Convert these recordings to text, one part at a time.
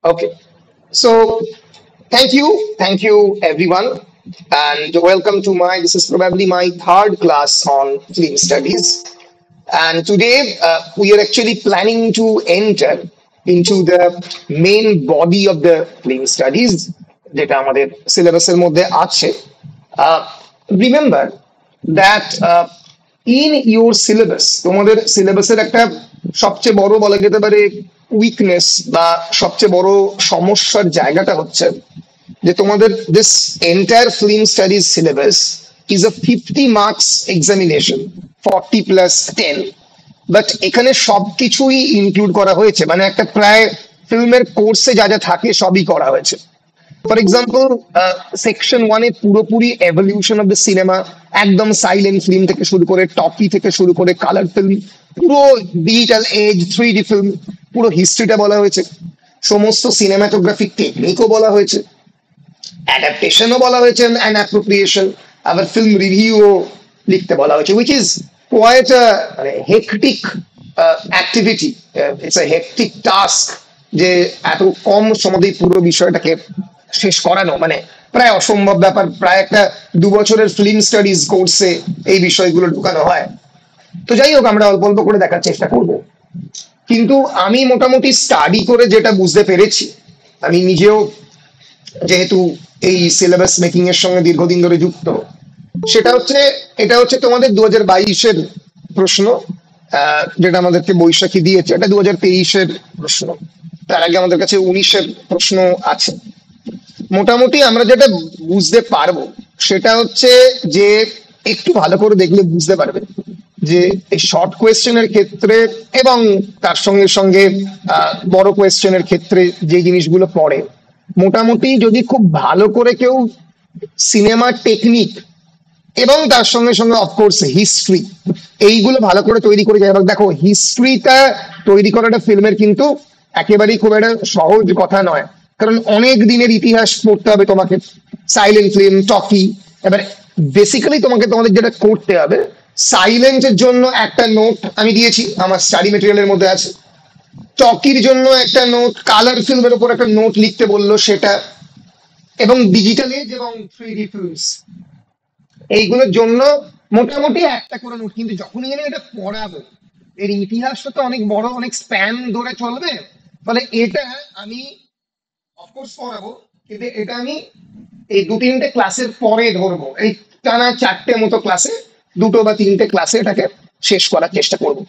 Okay. So thank you everyone, and welcome to my. This is probably my third class on film studies, and today we are actually planning to enter into the main body of the film studies, যেটা আমাদের সিলেবাসের মধ্যে আছে. Uh, Remember that in your syllabus, তোমাদের সিলেবাসের একটা সবচেয়ে বড় বলা যেতে পারে উইকনেস বা সবচেয়ে বড় সমস্যার জায়গাটা হচ্ছে যে তোমাদের this entire film studies syllabus is a 50 marks examination, 40+10, but এখানে সবকিছুই ইনক্লুড করা হয়েছে, মানে একটা প্রায় ফিল্মের কোর্সে যা যা থাকে সবই করা হয়েছে. ফর এক্সাম্পল, সেকশন ওয়ানে পুরোপুরি এভলিউশন অফ দ্য সিনেমা, একদম সাইলেন্ট ফিল্ম থেকে শুরু করে টকি থেকে শুরু করে কালার ফিল্ম, পুরো ডিজিটাল এজ, 3D ফিল্ম, পুরো হিস্ট্রিটা বলা হয়েছে. সমস্ত সিনেমাটোগ্রাফিক টেকনিকও বলা হয়েছে, অ্যাডাপ্টেশনও বলা হয়েছে, অ্যান্ড অ্যাপ্রোপ্রিয়েশন, আবার ফিল্ম রিভিউও লিখতে বলা হয়েছে, which is quite hectic activity. It's a hectic task যে এত কম সময়ে পুরো বিষয়টাকে শেষ করানো, মানে প্রায় অসম্ভব ব্যাপার. প্রায় একটা 2 বছরের ফিল্ম স্টাডিজ কোর্সে এই বিষয়গুলো ঢুকানো হয়. তো যাই হোক, আমরা অল্প অল্প করে দেখার চেষ্টা করব. কিন্তু আমি মোটামুটি স্টাডি করে যেটা বুঝতে পেরেছি, আমি নিজেও যেহেতু এই সিলেবাস মেকিং এর সঙ্গে দীর্ঘদিন ধরে যুক্ত, সেটা হচ্ছে এটা হচ্ছে তোমাদের 2022-এর প্রশ্ন, যেটা আমাদেরকে বৈশাখী দিয়েছে. এটা 2023-এর প্রশ্ন, তার আগে আমাদের কাছে 19-এর প্রশ্ন আছে. মোটামুটি আমরা যেটা বুঝতে পারবো সেটা হচ্ছে যে, একটু ভালো করে দেখলে বুঝতে পারবে যে এই শর্ট কোয়েশ্চেনের ক্ষেত্রে এবং তার সঙ্গে সঙ্গে বড় কোয়েশ্চেনের ক্ষেত্রে যে জিনিসগুলো পড়ে, মোটামুটি যদি খুব ভালো করে কেউ সিনেমার টেকনিক এবং তার সঙ্গে সঙ্গে অফকোর্স হিস্ট্রি, এইগুলো ভালো করে তৈরি করে যায়. এবার দেখো, হিস্ট্রিটা তৈরি করাটা ফিল্মের কিন্তু একেবারেই খুব একটা সহজ কথা নয়, কারণ অনেক দিনের ইতিহাস পড়তে হবে তোমাকে, সাইলেন্ট ফিল্ম, টকি. এবার বেসিক্যালি তোমাদের যেটা করতে হবে, সাইলেন্টের জন্য একটা নোট আমি দিয়েছি, আমার স্টাডি মেটেরিয়ালের মধ্যে আছে. টকির জন্য একটা নোট, কালার ফিল্মের উপর একটা নোট লিখতে বললো সেটা, এবং ডিজিটাল এজ এবং 3D ফিল্মস, এইগুলোর জন্য মোটামুটি একটা করে নোট. কিন্তু যখনই যেন এটা পড়াবো, এর ইতিহাসটা তো অনেক বড়, অনেক স্প্যান ধরে চলবে, ফলে এটা আমি অফকোর্স পড়াবো, কিন্তু এটা আমি এই 2-3টে ক্লাসের পরে ধরবো. এই টানা 4টে মতো ক্লাসে, 2 বা 3টে ক্লাসে এটাকে শেষ করার চেষ্টা করব.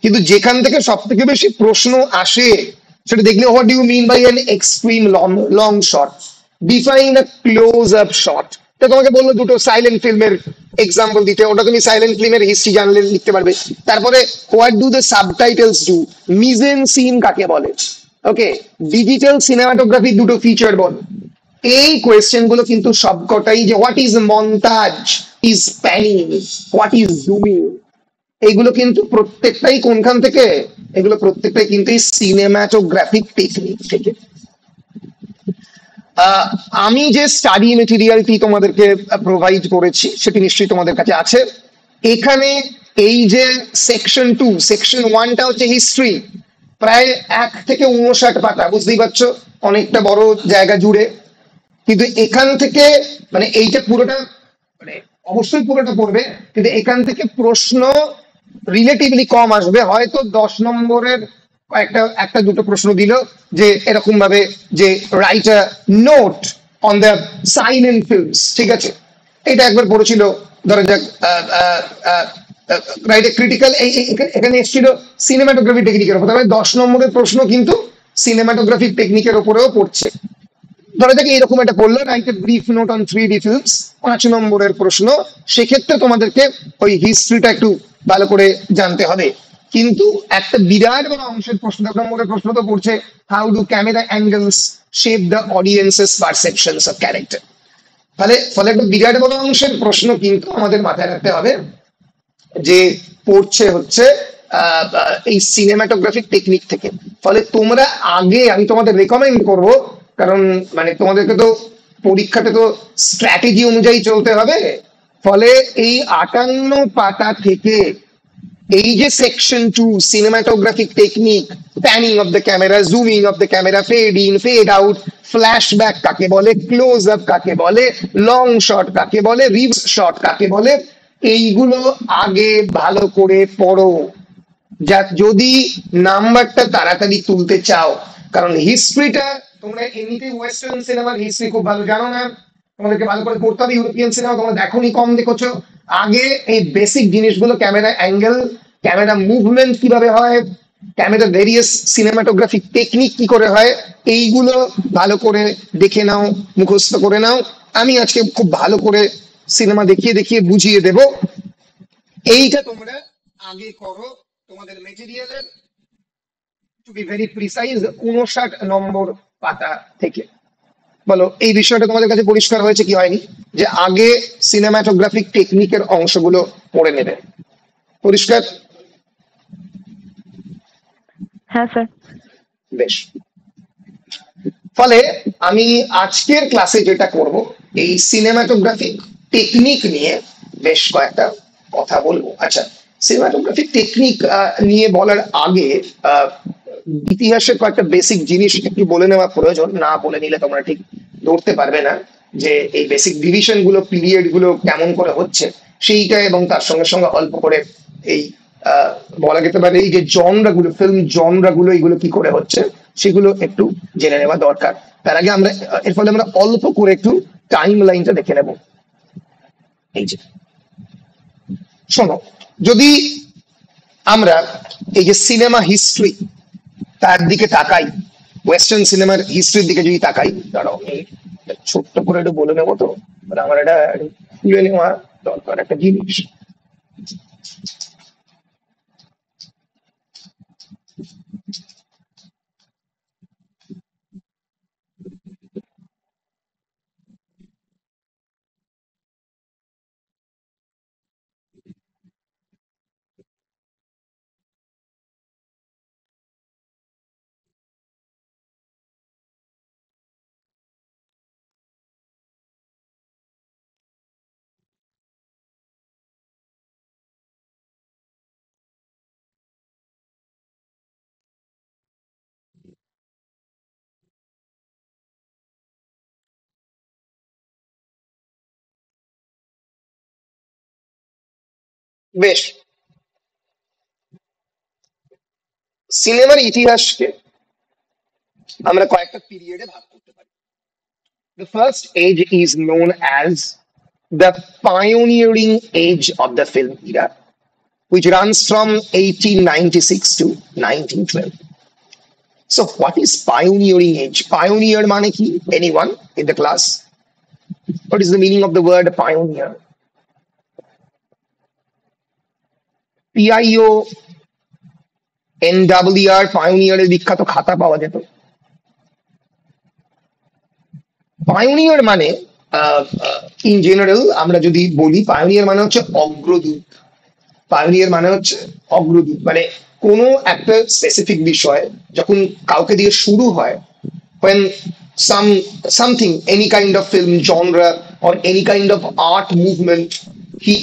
কিন্তু যেখান থেকে সব থেকে বেশি প্রশ্ন আসে সেটা দেখলে, what do you mean by an extreme long shot, define a close up shot. তো তোমাকে বললো দুটো সাইলেন্ট ফিল্মের এক্সাম্পল দিতে, ওটা তুমি সাইলেন্ট ফিল্মের হিস্ট্রি জানলে লিখতে পারবে. তারপরে what do the subtitles do, mise en scene কাকে বলে, ওকে, ডিজিটাল সিনেমাটোগ্রাফি দুটো ফিচার বল. এই কোয়েশ্চেন গুলো কিন্তু সবকটাই, যে what is montage, is panning, what is zooming, এইগুলো কিন্তু প্রত্যেকটাই কোনখান থেকে, এগুলো প্রত্যেকটাই কিন্তু এই সিনেমাটোগ্রাফিক টেকনিক থেকে. আহ, আমি যে স্টাডি মেটেরিয়ালটি তোমাদেরকে প্রোভাইড করেছি সেটি নিশ্চয়ই তোমাদের কাছে আছে. এখানে এই যে সেকশন 2, সেকশন 1টা হচ্ছে হিস্ট্রি, প্রায় 1 থেকে 59 পাতা, বুঝতেই পারছো অনেকটা বড় জায়গা জুড়ে. কিন্তু এখান থেকে, মানে এইটা পুরোটা, মানে অবশ্যই পুরোটা পড়বে, কিন্তু এখান থেকে প্রশ্ন রিলেটিভলি কম আসবে. হয়তো 10 নম্বরের একটা একটা দুটো প্রশ্ন দিল, যে এরকম ভাবে যে write a note on the silent films, ঠিক আছে, এটা একবার পড়েছিল. ধরা যাক, রাইট এ ক্রিটিক্যাল, এখানে এসেছিল সিনেমাটোগ্রাফি টেকনিকের উপর, তাহলে 10 নম্বরের প্রশ্ন কিন্তু সিনেমাটোগ্রাফিক টেকনিকের উপরেও পড়ছে. ধরা যাক এরকম একটা পড়লো, write a brief note on 3D films, 5 নম্বরের প্রশ্ন. সেক্ষেত্রে তোমাদেরকে ওই হিস্ট্রিটা একটু ভালো করে জানতে হবে. কিন্তু একটা বিরাট বড় অংশের প্রশ্ন, 10 নম্বরের প্রশ্ন তো পড়ছে, how do camera angles shape the audiences perceptions of character. ফলে ফলে একটা বিরাট বড় অংশের প্রশ্ন কিন্তু আমাদের মাথায় রাখতে হবে যে পড়ছে হচ্ছে এই সিনেমাটোগ্রাফিক টেকনিক থেকে. ফলে তোমরা আগে, আমি তোমাদের রেকমেন্ড করব, কারণ মানে তোমাদেরকে তো পরীক্ষাতে তো স্ট্র্যাটেজি অনুযায়ী চলতে হবে. ফলে এই 58 পাতা থেকে এই যে section 2 cinematographic technique, panning of the camera, zooming of the camera, fade in, fade out, flashback কাকে বলে, ক্লোজ আপ কাকে বলে, লং শট কাকে বলে, রিভার্স শট কাকে বলে, এইগুলো আগে ভালো করে পড়ো, যা যদি নাম্বারটা তাড়াতাড়ি তুলতে চাও। কারণ হিস্ট্রিটা তোমরা এমনিতেই ওয়েস্টার্ন সিনেমার হিস্ট্রি খুব ভালো জানো না, তোমাদেরকে ভালো করে পড়তে হবে। ইউরোপিয়ান সিনেমা তোমরা দেখোনি, কম দেখেছো। আগে এই বেসিক জিনিসগুলো, ক্যামেরা অ্যাঙ্গেল, ক্যামেরা মুভমেন্ট কিভাবে হয়, ক্যামেরা ভেরিয়াস সিনেমাটোগ্রাফিক টেকনিক কি করে হয়, এইগুলো ভালো করে দেখে নাও, মুখস্থ করে নাও। আমি আজকে খুব ভালো করে সিনেমা দেখিয়ে দেখিয়ে বুঝিয়ে দেব। এইটা তোমরা আগে করো। তোমাদের মেটেরিয়ালের, টু বি ভেরি প্রিসাইজ, 59 নম্বর পাতা থেকে। বলো এই বিষয়টা তোমাদের কাছে পরিষ্কার হয়েছে কি হয়নি, যে আগে সিনেমাটোগ্রাফিক টেকনিকের অংশগুলো পড়ে নেবে? পরিষ্কার? হ্যাঁ স্যার। বেশ। ফলে আমি আজকের ক্লাসে যেটা করব, এই সিনেমাটোগ্রাফিক টেকনিক নিয়ে বেশ কয়েকটা কথা বলবো। আচ্ছা, সিনেমাটোগ্রাফিক টেকনিক নিয়ে বলার আগে ইতিহাসের কয়েকটা বেসিক জিনিস একটু বলে নেওয়া প্রয়োজন। না বলে নিলে তোমরা ঠিক ধরতে পারবে না যে এই বেসিক ডিভিশন গুলো, পিরিয়ড গুলো কেমন করে হচ্ছে সেইটা, এবং তার সঙ্গে সঙ্গে অল্প করে এই বলা যেতে পারে এই যে জনরা গুলো, ফিল্ম জনরা গুলো, এগুলো কি করে হচ্ছে সেগুলো একটু জেনে নেওয়া দরকার। তার আগে আমরা এর ফলে আমরা অল্প করে একটু টাইম লাইনটা দেখে নেব। এই যে শোনো, যদি আমরা এই যে সিনেমা হিস্ট্রি তার দিকে তাকাই, ওয়েস্টার্ন সিনেমার হিস্ট্রির দিকে যদি তাকাই, দাঁড়াও আমি ছোট্ট করে একটু বলে নেবো, তো আমার এটা তুলে নেওয়া দরকার একটা জিনিস। বেশ, সিনেমার ইতিহাসকে আমরা কয়েকটা পিরিয়ডে ভাগ করতে পারি। The first age is known as the pioneering age of the film era, which runs from 1896 to 1912. So what is pioneering age? Pioneer মানে কি? Anyone in the class? What is the meaning of the word pioneer? PIONER, pioneer এর বিখ্যাত খাতা পাওয়া যেত। Pioneer মানে in general আমরা যদি বলি, পায়োনিয়ার মানে হচ্ছে অগ্রদূত। পায়োনিয়ার মানে হচ্ছে অগ্রদূত, মানে কোনো একটা স্পেসিফিক বিষয় যখন কাউকে দিয়ে শুরু হয়, when something, any kind of film genre or any kind of art movement,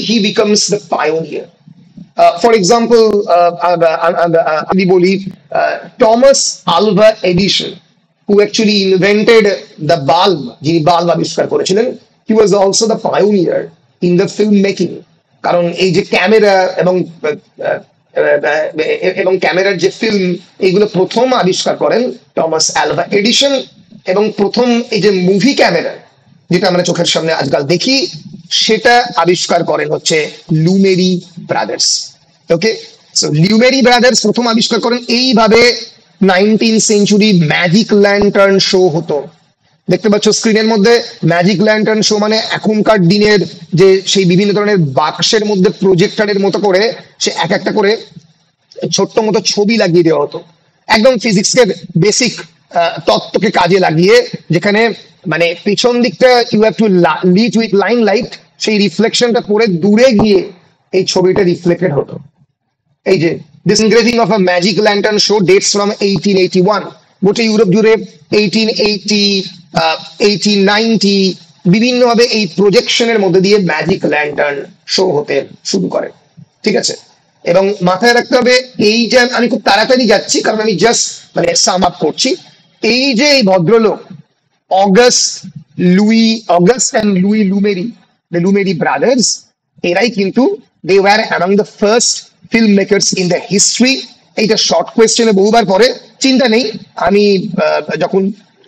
he becomes the pioneer. For example, আমি বলি Thomas Alva Edison, who actually invented the bulb, যিনি বাল্ব আবিষ্কার করেছিলেন, he was also the pioneer in the film making. কারণ এই যে camera এবং ক্যামেরার যে ফিল্ম, এইগুলো প্রথম আবিষ্কার করেন টমাস আলভা এডিসন। এবং প্রথম এই যে মুভি ক্যামেরা, যেটা আমরা চোখের সামনে আজকাল দেখি, সেটা আবিষ্কার করেন হচ্ছে লুমেরি ব্রাদার্স। ওকে, সো লুমেরি ব্রাদার্স প্রথম আবিষ্কার করেন। এইভাবে 19th century magic lantern show হতো। দেখতে পাচ্ছ স্ক্রিনের মধ্যে ম্যাজিক ল্যান্টার্ন শো মানে এখনকার দিনের যে সেই বিভিন্ন ধরনের বাক্সের মধ্যে প্রজেক্টরের মতো করে সে এক একটা করে ছোট্ট মতো ছবি লাগিয়ে দেওয়া হতো, একদম ফিজিক্সের বেসিক তত্ত্বকে কাজে লাগিয়ে, যেখানে মানে পিছন দিকটা you have to lead with line light, সেই রিফ্লেকশনটা পরে দূরে গিয়ে এই ছবিটা রিফ্লেক্টেড হতো। এই যে this engraving of a magic lantern show dates from 1881। গোটা ইউরোপ জুড়ে 1880, 1890 বিভিন্ন ভাবে এই প্রজেকশনের মধ্যে দিয়ে ম্যাজিক ল্যান্টার্ন শো হতে শুরু করে। ঠিক আছে, এবং মাথায় রাখতে হবে এই যে আমি খুব তাড়াতাড়ি যাচ্ছি কারণ আমি জাস্ট মানে সাম আপ করছি। এই যে এই ভদ্রলোক August August and Louis Lumiere, the Lumiere brothers, এরাই কিন্তু they were among the first film makers in the history. এইটা শর্ট কোয়েশ্চেনে বহুবার পরে, চিন্তা নেই, আমি যখন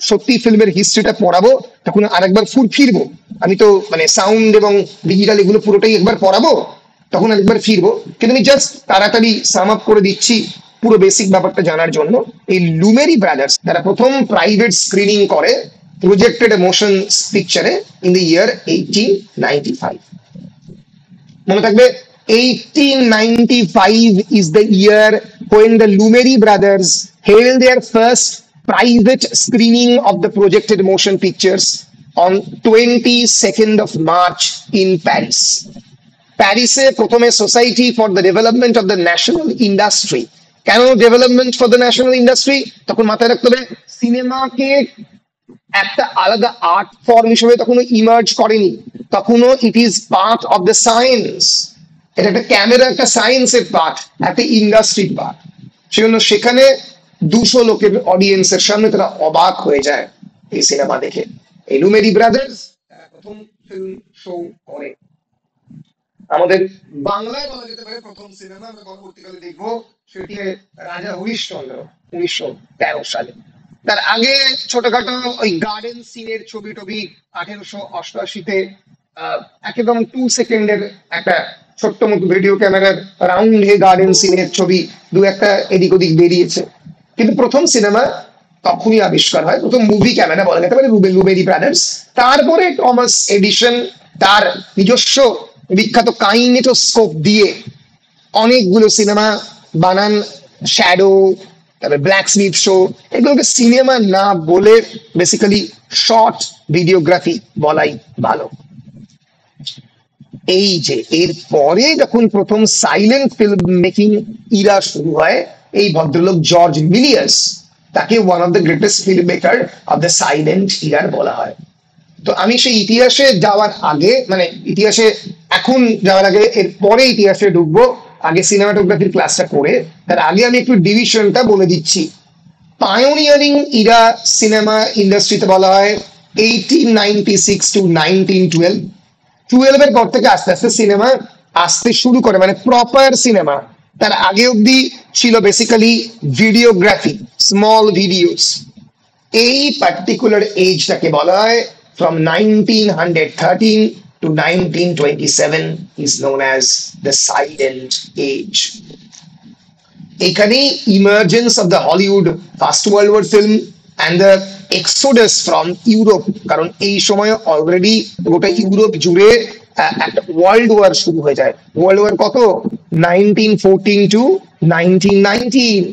সত্যি ফিল্মের হিস্ট্রিটা পড়াবো তখন আরেকবার ফিরবো। আমি তো মানে সাউন্ড এবং ডিজিটাল এগুলো পুরোটাই একবার পড়াবো, তখন একবার ফিরবো, কিন্তু আমি জাস্ট তাড়াতাড়ি সাম আপ করে দিচ্ছি পুরো বেসিক ব্যাপারটা জানার জন্য। এই লুমেরি ব্রাদার্স তারা প্রথম প্রাইভেট স্ক্রিনিং করে প্রজেক্টেড মোশন পিকচারে ইন দ্য ইয়ার 1895। মনে থাকবে 1895 is the year when the Lumeri brothers held their first private screening of the projected motion pictures on 22nd of March in Paris. প্যারিসে প্রথমে society for the development of the national industry. কেন development for the national industry? তখন মাথায় রাখতে হবে সিনেমাকে একটা আলাদা art form হিসেবে তখনো ইমার্জ করেনি, তখনও it is part of the science. এটা একটা ক্যামেরা, একটা সায়েন্সের পার্ট, একটা ইন্ডাস্ট্রির পার্ট। সেজন্য সেখানে 200 লোকের অডিয়েন্সের সামনে তারা অবাক হয়ে যায় এই সিনেমা দেখে। এই লুমেরি ব্রাদার্স প্রথম ফিল্ম শো করে। আমাদের বাংলায় বলা যেতে পারে প্রথম সিনেমা আমরা পরবর্তীকালে দেখবো সেটি রাজা হরিশ্চন্দ্র 1913 সালে। তার আগে ছোটখাটো ওই গার্ডেন সিনের ছবি টবি 1888-তে একদম 2 সেকেন্ডের একটা ছোট্ট মতো ভিডিও ক্যামেরার রাউন্ড হে গার্ডেন সিনের ছবি দু একটা এদিক ওদিক বেরিয়েছে, কিন্তু প্রথম সিনেমা তখনই আবিষ্কার হয়, প্রথম মুভি ক্যামেরা বলা যেতে পারে লুমেরি ব্রাদার্স। তারপরে টমাস এডিসন তার নিজস্ব বিখ্যাত কাইনেটোস্কোপ দিয়ে অনেকগুলো সিনেমা বানান, শ্যাডো, তারপরে ব্ল্যাক স্মিথ শো, এগুলোকে সিনেমা না বলে বেসিক্যালি শর্ট ভিডিওগ্রাফি বলাই ভালো। এই যে এর পরে যখন প্রথম সাইলেন্ট ফিল্ম মেকিং ইরা শুরু হয়, এই ভদ্রলোক জর্জ মিলিয়াস, তাকে one of the greatest film maker of the silent ইরার বলা হয়। তো আমি সেই ইতিহাসে যাওয়ার আগে, মানে ইতিহাসে এখন যাওয়ার আগে এর পরে ইতিহাসে ঢুকবো, আগে সিনেমাটোগ্রাফির ক্লাসটা করে তার আগে আমি একটু ডিভিশনটা বলে দিচ্ছি। পায়োনিয়ারিং ইরা সিনেমা ইন্ডাস্ট্রিতে বলা হয় 1896 to 1912। 12 এর পর থেকে আস্তে আস্তে সিনেমা আসতে শুরু করে, মানে প্রপার সিনেমা। তার আগে অব্দি ছিল বেসিক্যালি ভিডিওগ্রাফি, স্মল ভিডিওস। এই পার্টিকুলার এজটাকে বলা হয় from 1913 to 1927 is known as the silent age. এখানেই emergence of the Hollywood First World War film and the exodus from Europe, কারণ এই সময় অলরেডি গোটা ইউরোপ জুড়ে একটা ওয়ার্ল্ড ওয়ার শুরু হয়ে যায়। ওয়ার্ল্ড ওয়ার কত? 1914 to 1919,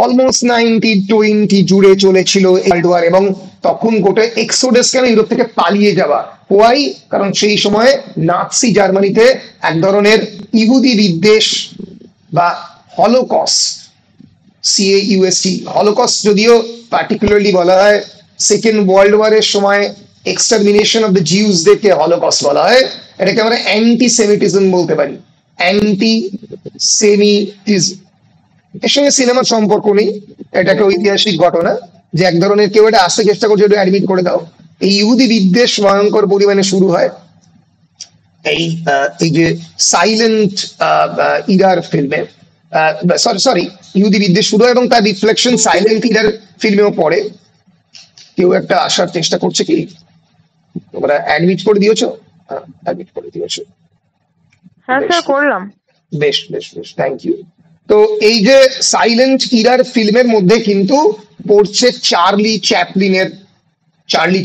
অলমোস্ট 1920 জুড়ে চলেছিল ওয়ার্ল্ড ওয়ার। এবং তখন গোটা এক্সোডাস কেন? ইউরোপ থেকে পালিয়ে যাওয়া। হোয়াই? কারণ সেই সময় নাৎসি জার্মানিতে এক ধরনের ইহুদি বিদ্বেষ বা হলোকস্ট, CAUST, হলোকস্ট যদিও পার্টিকুলারলি বলা হয় সেকেন্ড ওয়ার্ল্ড ওয়ারের সময় এক্সটারমিনেশন অফ দ্য জিউসদেরকে হলোকস্ট বলা হয়। এটাকে আমরা অ্যান্টি সেমিটিজম বলতে পারি, অ্যান্টি সেমিটিজম। এর সঙ্গে সিনেমার সম্পর্ক নেই, এটা একটা ঐতিহাসিক ঘটনা যে এক ধরনের কেউ এটা আসতে চেষ্টা করছে, এটা অ্যাডমিট করে দাও। এই ইহুদি বিদ্বেষ ভয়ঙ্কর পরিমাণে শুরু হয় এই যে সাইলেন্ট ইরার ফিল্মে। সরি, ইহুদি বিদ্বেষ শুরু হয় এবং তার রিফ্লেকশন সাইলেন্ট ইরার ফিল্মেও পড়ে। কেউ একটা আসার চেষ্টা করছে কি? তোমরা অ্যাডমিট করে দিয়েছো? অ্যাডমিট করে দিয়েছো? হ্যাঁ স্যার, করলাম। বেশ বেশ বেশ, থ্যাংক ইউ। তো এই যে সাইলেন্ট ইরার ফিল্মের মধ্যে কিন্তু পড়ছে চার্লি চ্যাপলিন, CHARLIE,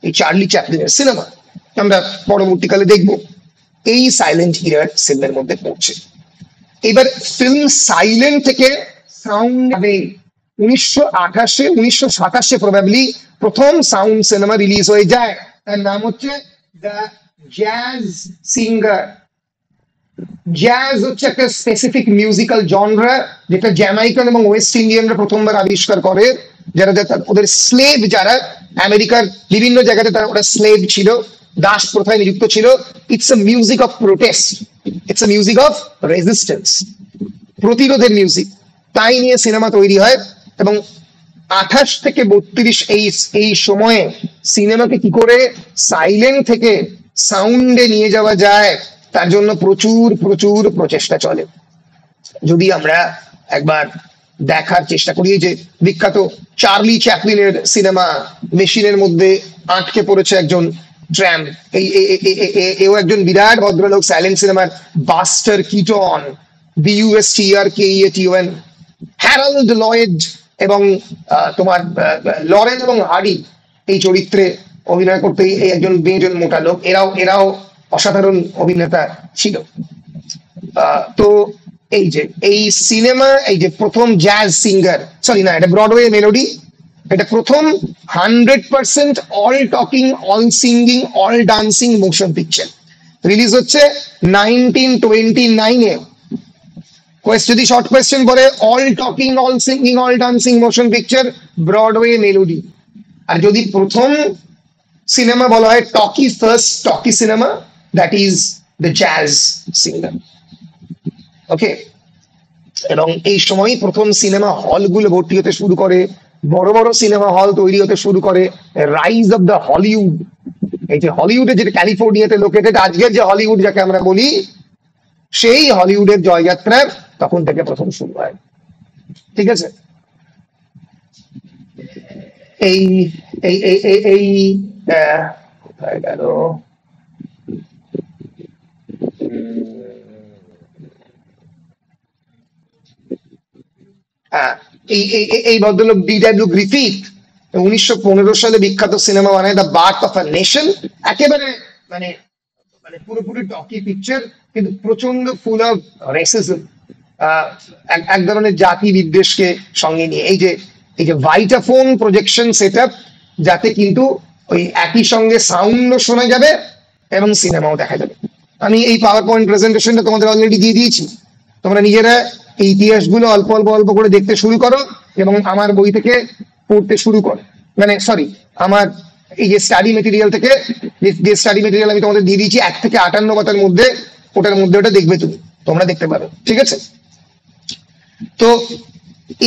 এই চার্লি চ্যাপলিনের সিনেমা আমরা পরবর্তীকালে দেখবো, এই সাইলেন্ট ইরার সিনেমার মধ্যে পড়ছে। এবার ফিল্ম সাইলেন্ট থেকে সাউন্ড 1927 প্রবাবলি প্রথম সাউন্ড সিনেমা রিলিজ হয়ে যায়, তার নাম হচ্ছে দ্য জ্যাজ সিঙ্গার। জ্যাজ হচ্ছে একটা স্পেসিফিক মিউজিক্যাল জনরা যেটা জ্যামাইকান এবং ওয়েস্ট ইন্ডিয়ানরা প্রথমবার আবিষ্কার করে, যারা ওদের স্লেভ, যারা আমেরিকার বিভিন্ন জায়গাতে তারা ওরা স্লেভ ছিল, দাস প্রথায় নিযুক্ত ছিল। It's a music of protest, it's a music of resistance, প্রতিরোধের মিউজিক। তাই নিয়ে সিনেমা তৈরি হয়। এবং 28 থেকে 32 এই সময়ে সিনেমাকে কি করে সাইলেন্ট থেকে সাউন্ডে নিয়ে যাওয়া যায় তার জন্য প্রচুর প্রচুর প্রচেষ্টা চলে। যদি আমরা একবার দেখার চেষ্টা করি যে বিখ্যাত চার্লি চ্যাপলিনের সিনেমা মেশিনের মধ্যে আটকে পড়েছে একজন ট্র্যাম্প, এও একজন বিরাট ভদ্রলোক, সাইলেন্ট সিনেমার buster ketone, BUSTERKEATON, Harold Lloyd এবং তোমার লরেন এবং হার্ডি এই চরিত্রে অভিনয় করতে এই একজন বেজন মোটা লোক, এরাও অসাধারণ অভিনেতা ছিল। তো এই সিনেমা, এই যে প্রথম জ্যাজ সিঙ্গার, সরি না, এটা ব্রডওয়ে মেলোডি, এটা প্রথম 100% all talking, all singing, all dancing motion picture release হচ্ছে 1929-এ। যদি শর্ট কোয়েশ্চেন করে, all talking, all singing, all dancing motion picture Broadway melody. আর যদি প্রথম সিনেমা বলা হয় talkie, first talkie cinema, that is the jazz singer. Okay, এবং এই সময় প্রথম সিনেমা হলগুলো ভর্তি হতে শুরু করে, বড় বড় সিনেমা হল তৈরি হতে শুরু করে, রাইজ অফ দ্য হলিউড। এই যে হলিউডে, যেটা ক্যালিফোর্নিয়াতে লোকেটেড, আজকের যে হলিউড যাকে আমরা বলি, সেই হলিউডের জয়যাত্রা তখন থেকে প্রথম শুরু হয়। ঠিক আছে, এই এই এই এই কোথায় গেল, এই ভদ্রলোক DW গ্রিফিথ 1915 সালে বিখ্যাত সিনেমা বানায় the birth of a nation. একেবারে মানে মানে পুরোপুরি টকি পিকচার, কিন্তু প্রচন্ড ফুল অফ রেসিজম, এক ধরনের জাতি বিদ্বেষকে সঙ্গে নিয়ে। এই যে ভাইটাফোন প্রজেকশন সেটআপ, যাতে কিন্তু ওই একই সঙ্গে সাউন্ডও শোনা যাবে এবং সিনেমাও দেখা যাবে। আমি এই পাওয়ার পয়েন্ট প্রেজেন্টেশনটা তোমাদের অলরেডি দিয়ে দিয়েছি, তোমরা নিজেরা এই ইতিহাসগুলো অল্প অল্প অল্প করে দেখতে শুরু করো এবং আমার বই থেকে পড়তে শুরু করো। মানে সরি, আমার এই যে স্টাডি মেটেরিয়াল থেকে, যে স্টাডি মেটেরিয়াল আমি তোমাদের দিয়ে দিয়েছি 1 থেকে 58 পাতার মধ্যে, ওটার মধ্যে ওটা দেখবে, তোমরা দেখতে পারো। ঠিক আছে, তো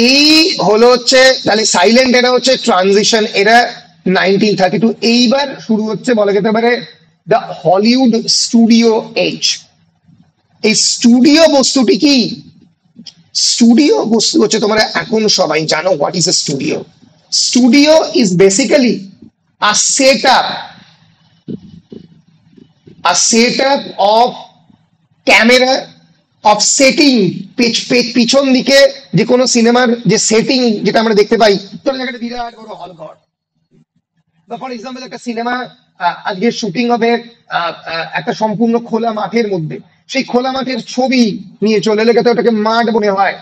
এই হলো হচ্ছে তাহলে সাইলেন্ট, এটা হচ্ছে ট্রানজিশন, এরা 1932। এইবার শুরু হচ্ছে বলা যেতে পারে দ্য হলিউড স্টুডিও এজ। এই স্টুডিও বস্তুটি কি? স্টুডিও বস্তু হচ্ছে, তোমরা এখন সবাই জানো what is a studio. Studio is basically a setup of camera, of setting. পিছন দিকে যে কোনো সিনেমার যে সেটিং যেটা আমরা দেখতে পাই, তোর জায়গাটা বিরাট বড় হল ঘর, বা ফর এক্সাম্পল একটা সিনেমা আজকে শুটিং হবে একটা সম্পূর্ণ খোলা মাঠের মধ্যে, সেই খোলা মাঠের ছবি নিয়ে চলে এলে ওটাকে মাঠ মনে হয়।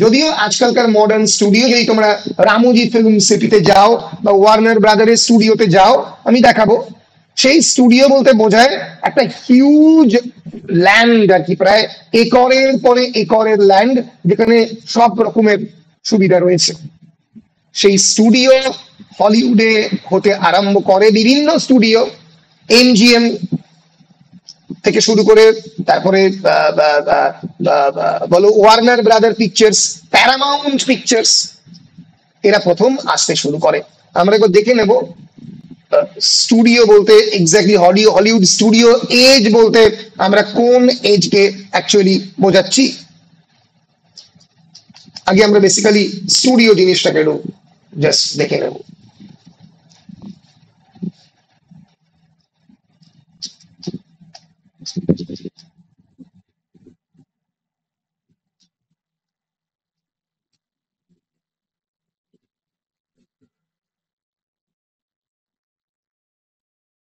যদিও আজকালকার মডার্ন স্টুডিও, যদি তোমরা রামোজি ফিল্ম সিটিতে যাও বা ওয়ার্নার ব্রাদারের স্টুডিওতে যাও, আমি দেখাবো, সেই স্টুডিও বলতে বোঝায় একটা হিউজ ল্যান্ড আর কি, প্রায় একরের পরে একরের ল্যান্ড, যেখানে সব রকমের সুবিধা রয়েছে। সেই স্টুডিও হলিউডে হতে আরম্ভ করে, বিভিন্ন স্টুডিও, MGM থেকে শুরু করে, তারপরে বলো Warner brother pictures, Paramount pictures, এরা প্রথম আসতে শুরু করে। আমরা একবার দেখে নেব স্টুডিও বলতে এক্স্যাক্টলি, হলিউড স্টুডিও এজ বলতে আমরা কোন এজকে অ্যাকচুয়ালি বোঝাচ্ছি। আগে আমরা বেসিক্যালি স্টুডিও জিনিসটাকে একটু জাস্ট দেখে নেব।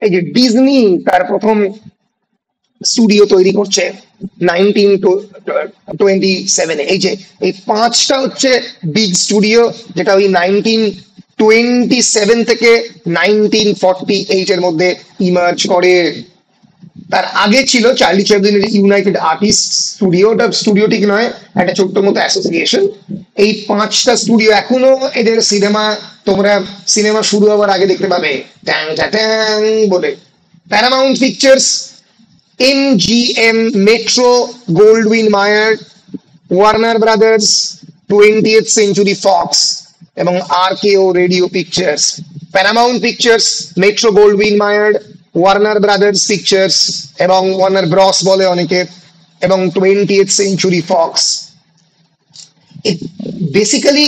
এই যে ডিজনি তার প্রথম স্টুডিও তৈরি করছে 1927-এ। এই যে এই 5টা হচ্ছে বিগ স্টুডিও, যেটা ওই 1927 থেকে 1948 এর মধ্যে ইমার্জ করে। তার আগে ছিল চার্লি চ্যাপলিনের ইউনাইটেড আর্টিস্ট স্টুডিও, ওটা স্টুডিও ঠিক নয়, একটা ছোট্ট মতো অ্যাসোসিয়েশন। এই 5টা স্টুডিও এখনো এদের সিনেমা, তোমরা সিনেমা শুরু হওয়ার আগে দেখতে পাবে ট্যাং ট্যাং বলে, Paramount Pictures, MGM, Metro Goldwyn Mayer, Warner Brothers, 20th century Fox এবং RKO radio pictures. Paramount Pictures, Metro Goldwyn Mayer, Warner Brothers Pictures এবং ওয়ার্নার ব্রস বলে অনেকে, এবং 20th সেঞ্চুরি ফক্স। বেসিক্যালি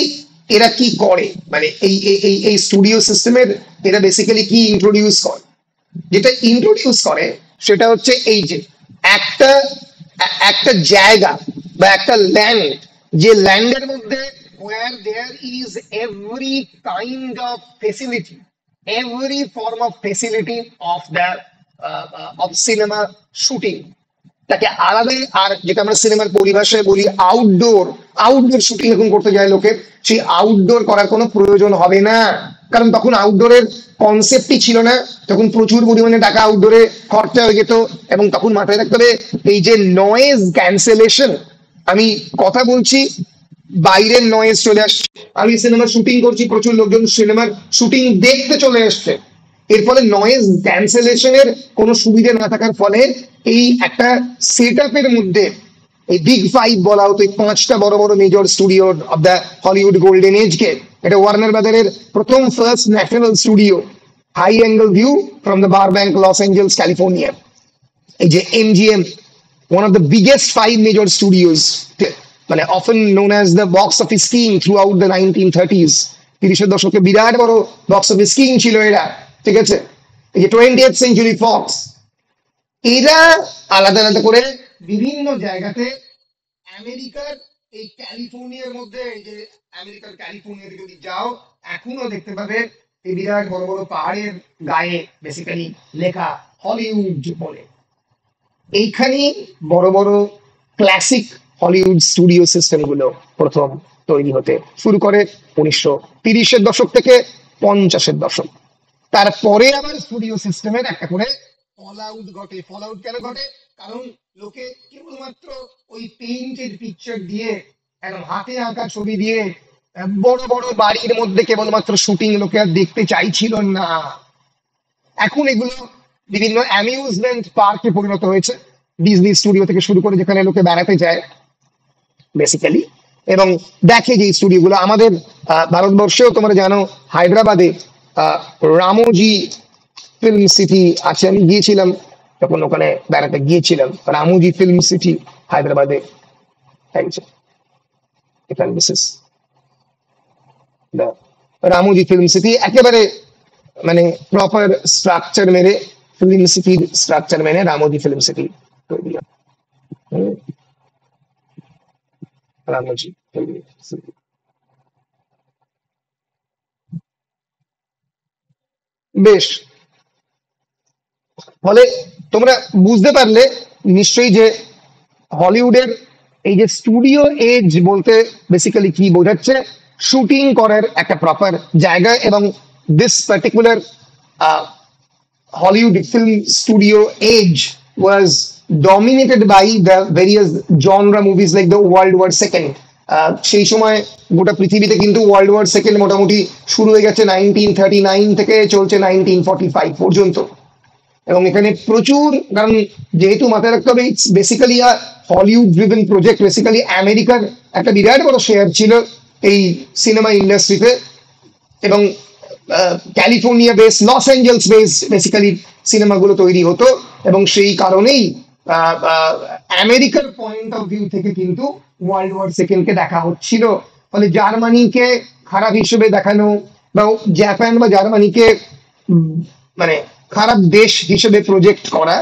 এরা কি করে, মানে এই এই এই এই স্টুডিও সিস্টেমের এরা বেসিক্যালি কি ইন্ট্রোডিউস করে? যেটা ইন্ট্রোডিউস করে সেটা হচ্ছে এই যে একটা একটা জায়গা বা একটা ল্যান্ড, যে ল্যান্ডের মধ্যে where there is every kind of facility, every form of facility of the of cinema shooting, তাকে আলাদা। আর যেটা আমরা সিনেমার পরিভাষায় বলি আউটডোর, আউটডোর শুটিং এখন করতে যায় লোকে, সেই আউটডোর করার কোনো প্রয়োজন হবে না, কারণ তখন আউটডোরের কনসেপ্টই ছিল না, তখন প্রচুর পরিমাণে টাকা আউটডোরে খরচা হয়ে যেত। এবং তখন মাথায় রাখতে হবে এই যে নয়েজ ক্যান্সেলেশন, আমি কথা বলছি বাইরের নয়েজ চলে আসছে, আমি সিনেমার শুটিং করছি, প্রচুর লোকজন সিনেমার শুটিং দেখতে চলে আসছে, এর ফলে নয়েজ ক্যান্সেলেশনের কোনো সুবিধা না থাকার ফলে এই একটা সেট আপের মধ্যে এই বিগ ফাইভ বলা হতো, এই পাঁচটা বড় বড় major studio of the Hollywood golden age কে, এটা ওয়ার্নার ব্রাদারের প্রথম first national studio, high angle view from the Burbank, Los Angeles, California. এই যে MGM, one of the biggest five major studios, মানে often known as the box office king throughout the 1930s, 30-এর দশকে বিরাট বড় box office king ছিল এরা, ঠিক আছে। এই যে 20th সেঞ্চুরি ফক্স, এরা আলাদা আলাদা করে বিভিন্ন জায়গাতে আমেরিকার এই ক্যালিফোর্নিয়ার মধ্যে, এই যে আমেরিকার ক্যালিফোর্নিয়াতে যদি যাও এখনো দেখতে পাবে এই বিরাট বড় বড় পাহাড়ের গায়ে বেসিক্যালি লেখা হলিউড বলে। এইখানে বড় বড় ক্লাসিক হলিউড স্টুডিও সিস্টেম গুলো প্রথম তৈরি হতে শুরু করে 1930-এর দশক থেকে 50-এর দশক। তারপরে আবার স্টুডিও সিস্টেমের একটা করে ফল আউট ঘটে। ফল আউট কেন ঘটে? কারণ লোকে কেবলমাত্র ওই পেইন্টেড পিকচার দিয়ে, একদম হাতে আঁকা ছবি দিয়ে বড় বড় বাড়ির মধ্যে কেবলমাত্র শুটিং লোকে আর দেখতে চাইছিল না। এখন এগুলো বিভিন্ন অ্যামিউজমেন্ট পার্কে পরিণত হয়েছে, ডিজনি স্টুডিও থেকে শুরু করে, যেখানে লোকে বেড়াতে যায় বেসিক্যালি এবং দেখে যে স্টুডিওগুলো। আমাদের ভারতবর্ষেও তোমরা জানো হায়দ্রাবাদে রামোজি ফিল্ম সিটি আছে, আমি গিয়েছিলাম তখন ওখানে বেড়াতে গিয়েছিলাম, রামোজি ফিল্ম সিটি হায়দ্রাবাদে। এখানে বিশেষ রামোজি ফিল্ম সিটি একেবারে মানে প্রপার স্ট্রাকচার মেনে, ফিল্ম সিটির স্ট্রাকচার মেনে রামোজি ফিল্ম সিটি তৈরি হয়। রামোজি ফিল্ম সিটি বেশ। ফলে তোমরা বুঝতে পারলে নিশ্চয়ই যে হলিউডের এই যে স্টুডিও এজ বলতে বেসিক্যালি কি বোঝাচ্ছে, শুটিং করার একটা প্রপার জায়গা। এবং this particular Hollywood film studio age was dominated by the various genre movies like the World War II. সেই সময় গোটা পৃথিবীতে কিন্তু ওয়ার্ল্ড ওয়ার সেকেন্ড মোটামুটি শুরু হয়ে গেছে 1939 থেকে, চলছে 1945 পর্যন্ত। এবং এখানে প্রচুর, কারণ যেহেতু মাথায় রাখতে হবে it's basically a Hollywood driven project, basically আমেরিকার একটা বিরাট বড় শেয়ার ছিল এই সিনেমা ইন্ডাস্ট্রিতে। এবং California base, Los Angeles base basically সিনেমাগুলো তৈরি হতো। এবং সেই কারণেই আমেরিকার পয়েন্ট অফ ভিউ থেকে কিন্তু ওয়ার্ল্ড ওয়ার সেকেন্ডকে দেখা হচ্ছিল। ফলে জার্মানিকে খারাপ হিসেবে দেখানো বা জাপান বা জার্মানিকে মানে খারাপ দেশ হিসেবে প্রজেক্ট করা,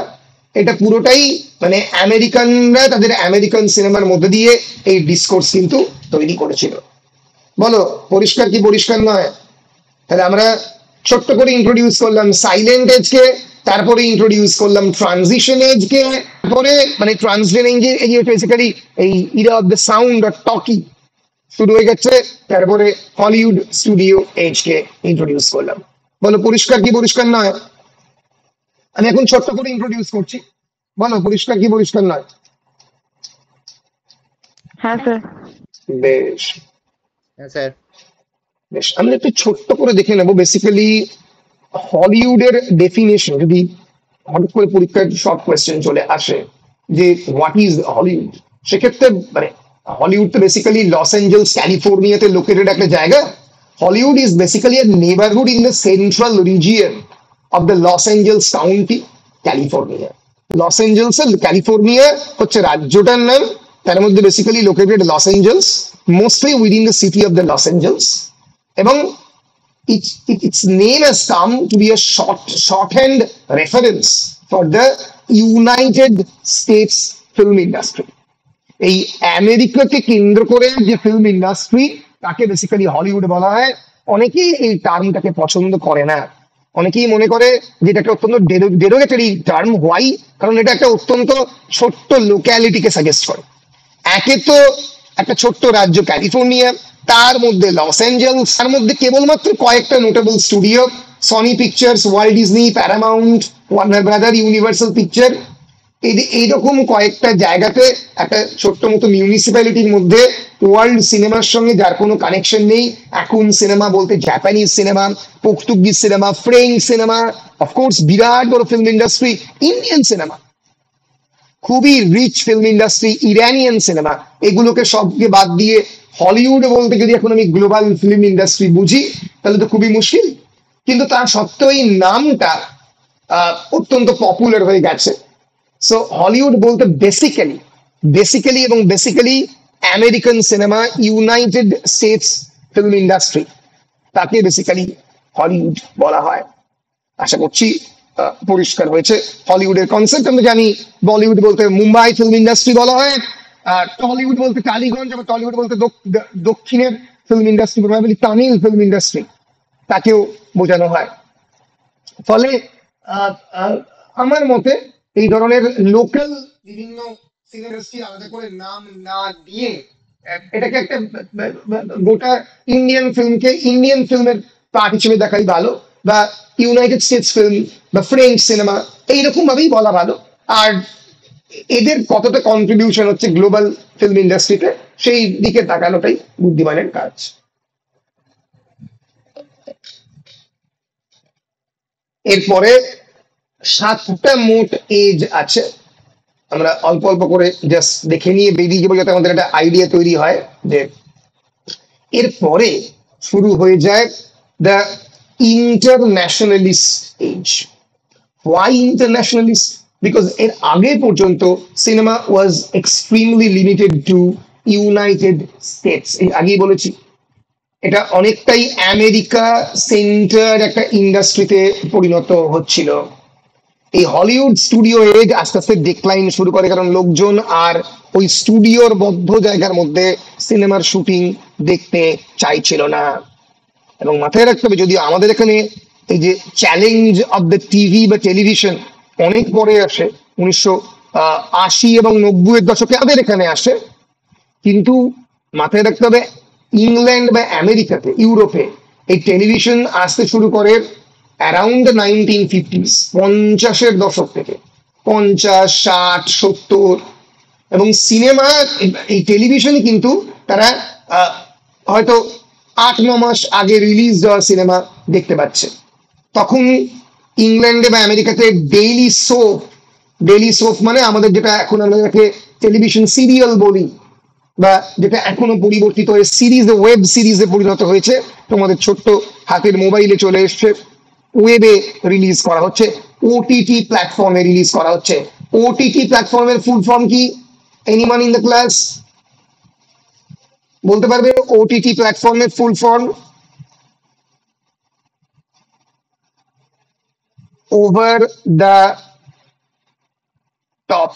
এটা পুরোটাই মানে আমেরিকানরা তাদের আমেরিকান সিনেমার মধ্যে দিয়ে এই ডিসকোর্স কিন্তু তৈরি করেছিল। বলো পরিষ্কার কি পরিষ্কার নয়? তাহলে আমরা ছোট্ট করে ইন্ট্রোডিউস করলাম সাইলেন্ট এজকে, তারপরে ইন্ট্রোডিউস করলাম ট্রানজিশন এজকে, তারপরে মানে ট্রানজিশন এজ বেসিক্যালি এই Ira of the sound or talkie শুরু হয়ে গেছে, তারপরে হলিউড স্টুডিও এজকে ইন্ট্রোডিউস করলাম। বলো পরিষ্কার কি পরিষ্কার নয়? আমি এখন ছোট্ট করে ইন্ট্রোডিউস করছি, বলো পরিষ্কার কি পরিষ্কার নয়? হ্যাঁ স্যার। বেশ হ্যাঁ স্যার। বেশ, আমরা একটু ছোট্ট করে দেখে নেবো বেসিক্যালি হলিউডের ডেফিনেশন। যদি হঠাৎ করে পরীক্ষায় শর্ট কোয়েশ্চেন চলে আসে যে হোয়াট ইজ হলিউড, সেক্ষেত্রে মানে হলিউড তো বেসিক্যালি লস অ্যাঞ্জেলস ক্যালিফোর্নিয়াতে লোকেটেড একটা জায়গা। Hollywood is basically a neighborhood in the central region of the Los Angeles County, California. Los Angeles California হচ্ছে রাজ্যটার নাম, তার মধ্যে basically located Los Angeles, mostly within the city of the Los Angeles. এবং its name has come to be a shorthand reference for the United States film industry. এই আমেরিকাকে কেন্দ্র করে যে ফিল্ম ইন্ডাস্ট্রি তাকে বেসিক্যালি হলিউড বলা হয়। অনেকেই এই টার্মটাকে পছন্দ করে না, অনেকেই মনে করে যে এটা একটা অত্যন্ত ডেরোগেটরি টার্ম। হোয়াই? কারণ এটা একটা অত্যন্ত ছোট্ট লোক্যালিটিকে সাজেস্ট করে। একে তো একটা ছোট্ট রাজ্য ক্যালিফোর্নিয়া, তার মধ্যে লস অ্যাঞ্জেলস, তার মধ্যে কেবলমাত্র কয়েকটা notable studio, Sony pictures, Walt Disney, Paramount, Warner brother, universal picture, এইরকম কয়েকটা জায়গাতে একটা ছোট্ট মতো মিউনিসিপ্যালিটির মধ্যে ওয়ার্ল্ড সিনেমার সঙ্গে যার কোনো কানেকশন নেই। এখন সিনেমা বলতে Japanese cinema, Portuguese cinema, French cinema, of course বিরাট বড় ফিল্ম ইন্ডাস্ট্রি, ইন্ডিয়ান সিনেমা খুবই rich film industry, Iranian cinema, এগুলোকে সবকে বাদ দিয়ে হলিউড বলতে যদি এখন আমি গ্লোবাল ফিল্ম ইন্ডাস্ট্রি বুঝি তাহলে তো খুবই মুশকিল। কিন্তু তার সত্ত্বেও এই নামটা অত্যন্ত পপুলার হয়ে গেছে। সো হলিউড বলতে basically American cinema, United states film industry, তাকে বেসিক্যালি হলিউড বলা হয়। আশা করছি পরিষ্কার হয়েছে হলিউডের কনসেপ্ট। আমরা জানি বলিউড বলতে মুম্বাই ফিল্ম ইন্ডাস্ট্রি বলা হয়, আর টলিউড বলতে টালিগঞ্জ, আবার টলিউড বলতে দক্ষিণের film industry, probably Tamil film industry, তাকেও বোঝানো হয়। ফলে আমার মতে এই ধরনের লোকাল বিভিন্ন ফিল্ম ইন্ডাস্ট্রি আলাদা করে নাম না দিয়ে এটাকে একটা গোটা ইন্ডিয়ান ফিল্মকে ইন্ডিয়ান ফিল্মের পার্ট হিসেবে দেখাই ভালো, বা ইউনাইটেড স্টেটস ফিল্ম বা ফ্রেঞ্চ সিনেমা এইরকম ভাবেই বলা ভালো। আর এদের কতটা কন্ট্রিবিউশন হচ্ছে গ্লোবাল ফিল্ম ইন্ডাস্ট্রিতে সেই দিকে তাকানোটাই বুদ্ধিমানের কাজ। এরপরে 7টা মোট এজ আছে, আমরা অল্প অল্প করে জাস্ট দেখে নিয়ে বেরিয়ে যাবো যাতে আমাদের একটা আইডিয়া তৈরি হয়। যে এরপরে শুরু হয়ে যায় the internationalist age. Why internationalist? Because এর আগে পর্যন্ত cinema was extremely limited to United States. এই আগেই বলেছি এটা অনেকটাই আমেরিকা সেন্টার একটা ইন্ডাস্ট্রিতে পরিণত হচ্ছিল। এই হলিউড স্টুডিও এজ আস্তে আস্তে ডিক্লাইন শুরু করে, কারণ লোকজন আর ওই স্টুডিওর বদ্ধ জায়গার মধ্যে সিনেমার শুটিং দেখতে চাইছিল না। এবং মাথায় রাখতে হবে, যদিও আমাদের এখানে এই যে চ্যালেঞ্জ অফ দ্য টিভি বা টেলিভিশন অনেক পরে আসে, 1980 এবং 90-এর দশকে আমাদের এখানে আসে, কিন্তু মাথায় রাখতে হবে ইংল্যান্ড বা আমেরিকাতে, ইউরোপে এই টেলিভিশন আসতে শুরু করে অ্যারাউন্ড দ্য 1950s, 50-এর দশক থেকে, 50, 60, 70। এবং সিনেমা এই টেলিভিশনে কিন্তু তারা হয়তো 8-9 মাস আগে রিলিজ দেওয়া সিনেমা দেখতে পাচ্ছে। তখন ইংল্যান্ডে বা আমেরিকাতে ডেইলি সোপ মানে আমাদের যেটা এখন আমরা যাকে টেলিভিশন সিরিয়াল বলি, বা যেটা এখনো পরিবর্তিত হয়ে সিরিজে, ওয়েব সিরিজে পরিণত হয়েছে, তোমাদের ছোট্ট হাতের মোবাইলে চলে এসছে, ওয়েবে রিলিজ করা হচ্ছে, ওটিটি প্ল্যাটফর্মে রিলিজ করা হচ্ছে। ওটিটি প্ল্যাটফর্মের ফুল ফর্ম কি? এনিওয়ান ইন দ্য ক্লাস বলতে পারবে ওটিটি প্ল্যাটফর্মের full form? Over the top.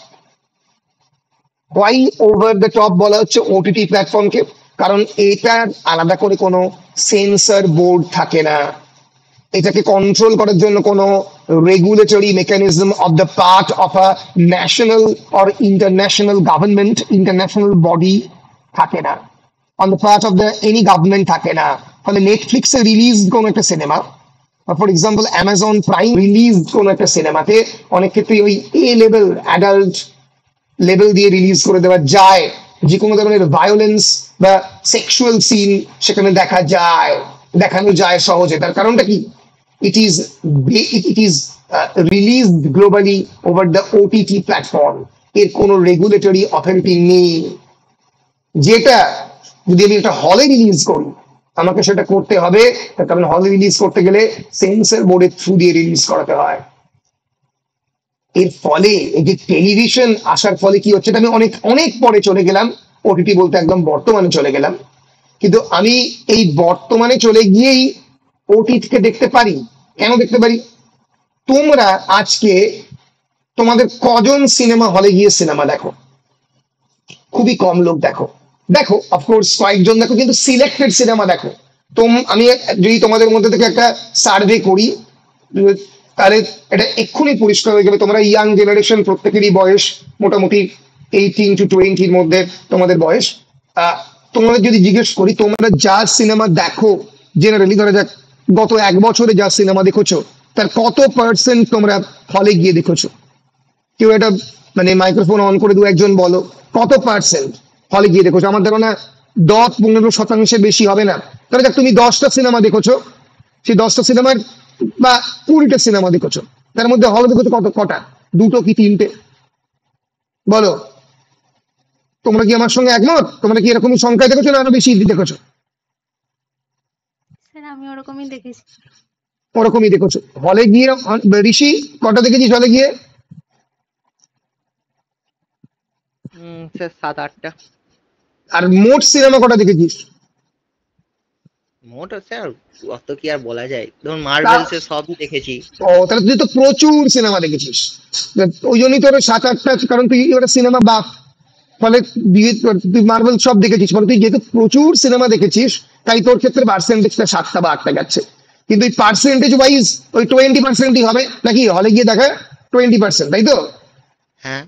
Why over the top বলা হচ্ছে ওটিটি প্ল্যাটফর্মকে? কারণ এটার আলাদা করে কোনো সেন্সর বোর্ড থাকে না, এটাকে কন্ট্রোল করার জন্য কোনো regulatory mechanism of the part of a national or international government, international body থাকে না, on the part of the any government থাকে না। ফলে নেটফ্লিক্সে রিলিজ কোনো একটা cinema, for example Amazon prime release কোনো একটা সিনেমাতে অনেক ক্ষেত্রে ওই লেভেল, অ্যাডাল্ট লেভেল দিয়ে রিলিজ করে দেওয়া যায়। যে কোনো ধরনের ভায়োলেন্স বা সেক্সুয়াল সিন সেখানে দেখানো যায় সহজে। তার কারণটা কি? It is released globally over the OTT platform. এর কোনো রেগুলেটরি অথরিটি নেই, যেটা যদি আমি একটা হলে রিলিজ করি আমাকে সেটা করতে হবে, তার কারণ হলে রিলিজ করতে গেলে সেন্সর বোর্ডের থ্রু দিয়ে রিলিজ করাতে হয়। এর ফলে এই যে টেলিভিশন আসার ফলে কি হচ্ছে, আমি অনেক অনেক পরে চলে গেলাম, ওটিটি বলতে একদম বর্তমানে চলে গেলাম, কিন্তু আমি এই বর্তমানে চলে গিয়েই ওটিটিকে দেখতে পারি। কেন দেখতে পারি? তোমরা আজকে তোমাদের কজন সিনেমা হলে গিয়ে সিনেমা দেখো? খুবই কম লোক দেখো। দেখো অফকোর্স কয়েকজন দেখো, কিন্তু সিলেক্টেড সিনেমা দেখো। আমি যদি তোমাদের মধ্যে থেকে একটা সার্ভে করি তাহলে এটা এক্ষুনি পরিষ্কার হয়ে যাবে। তোমরা ইয়াং জেনারেশন, প্রত্যেকেরই বয়স মোটামুটি 18 to 20 মধ্যে তোমাদের বয়স। তোমাদের যদি জিজ্ঞেস করি তোমরা যা সিনেমা দেখো জেনারেলি, ধরা যাক গত 1 বছরে যা সিনেমা দেখেছো তার কত পার্সেন্ট তোমরা হলে গিয়ে দেখেছো? কেউ এটা মানে মাইক্রোফোন অন করে 2-1 জন বলো, কত পার্সেন্ট হলে গিয়ে দেখেছো? আমার ধারণা 10-15% বেশি হবে না। ধরা যাক তুমি 10টা সিনেমা দেখেছো, সেই 10টা সিনেমার বা 20টা সিনেমা দেখেছো, তার মধ্যে হলে দেখেছো কটা? 2টো কি 3টে? বলো, তোমরা কি আমার সঙ্গে একমত? তোমরা কি এরকমই সংখ্যায় দেখেছো না আরো বেশি দেখেছো? স্যার আমি ওরকমই দেখেছি। ওরকমই দেখেছো হলে গিয়ে। ঋষি কটা দেখেছিস হলে গিয়ে? স্যার 7-8টা। আর মোট সিনেমা কটা দেখেছিস? মোট স্যার অত কি আর বলা যায়, ধরুন মার্ভেলস এর সবই দেখেছি। ও, তাহলে তুই তো প্রচুর সিনেমা দেখেছিস। ওই জন্যই তোর 7-8টা, কারণ তুই এবার সিনেমা বাপ, ফলে তুই মার্বেল সব দেখেছিস, ফলে তুই যেহেতু প্রচুর সিনেমা দেখেছিস তাই তোর ক্ষেত্রে পার্সেন্টেজটা 7টা বা 8টা যাচ্ছে। কিন্তু এই পার্সেন্টেজ ওয়াইজ ওই 20%ই হবে নাকি হলে গিয়ে দেখা? 20%, তাই তো? হ্যাঁ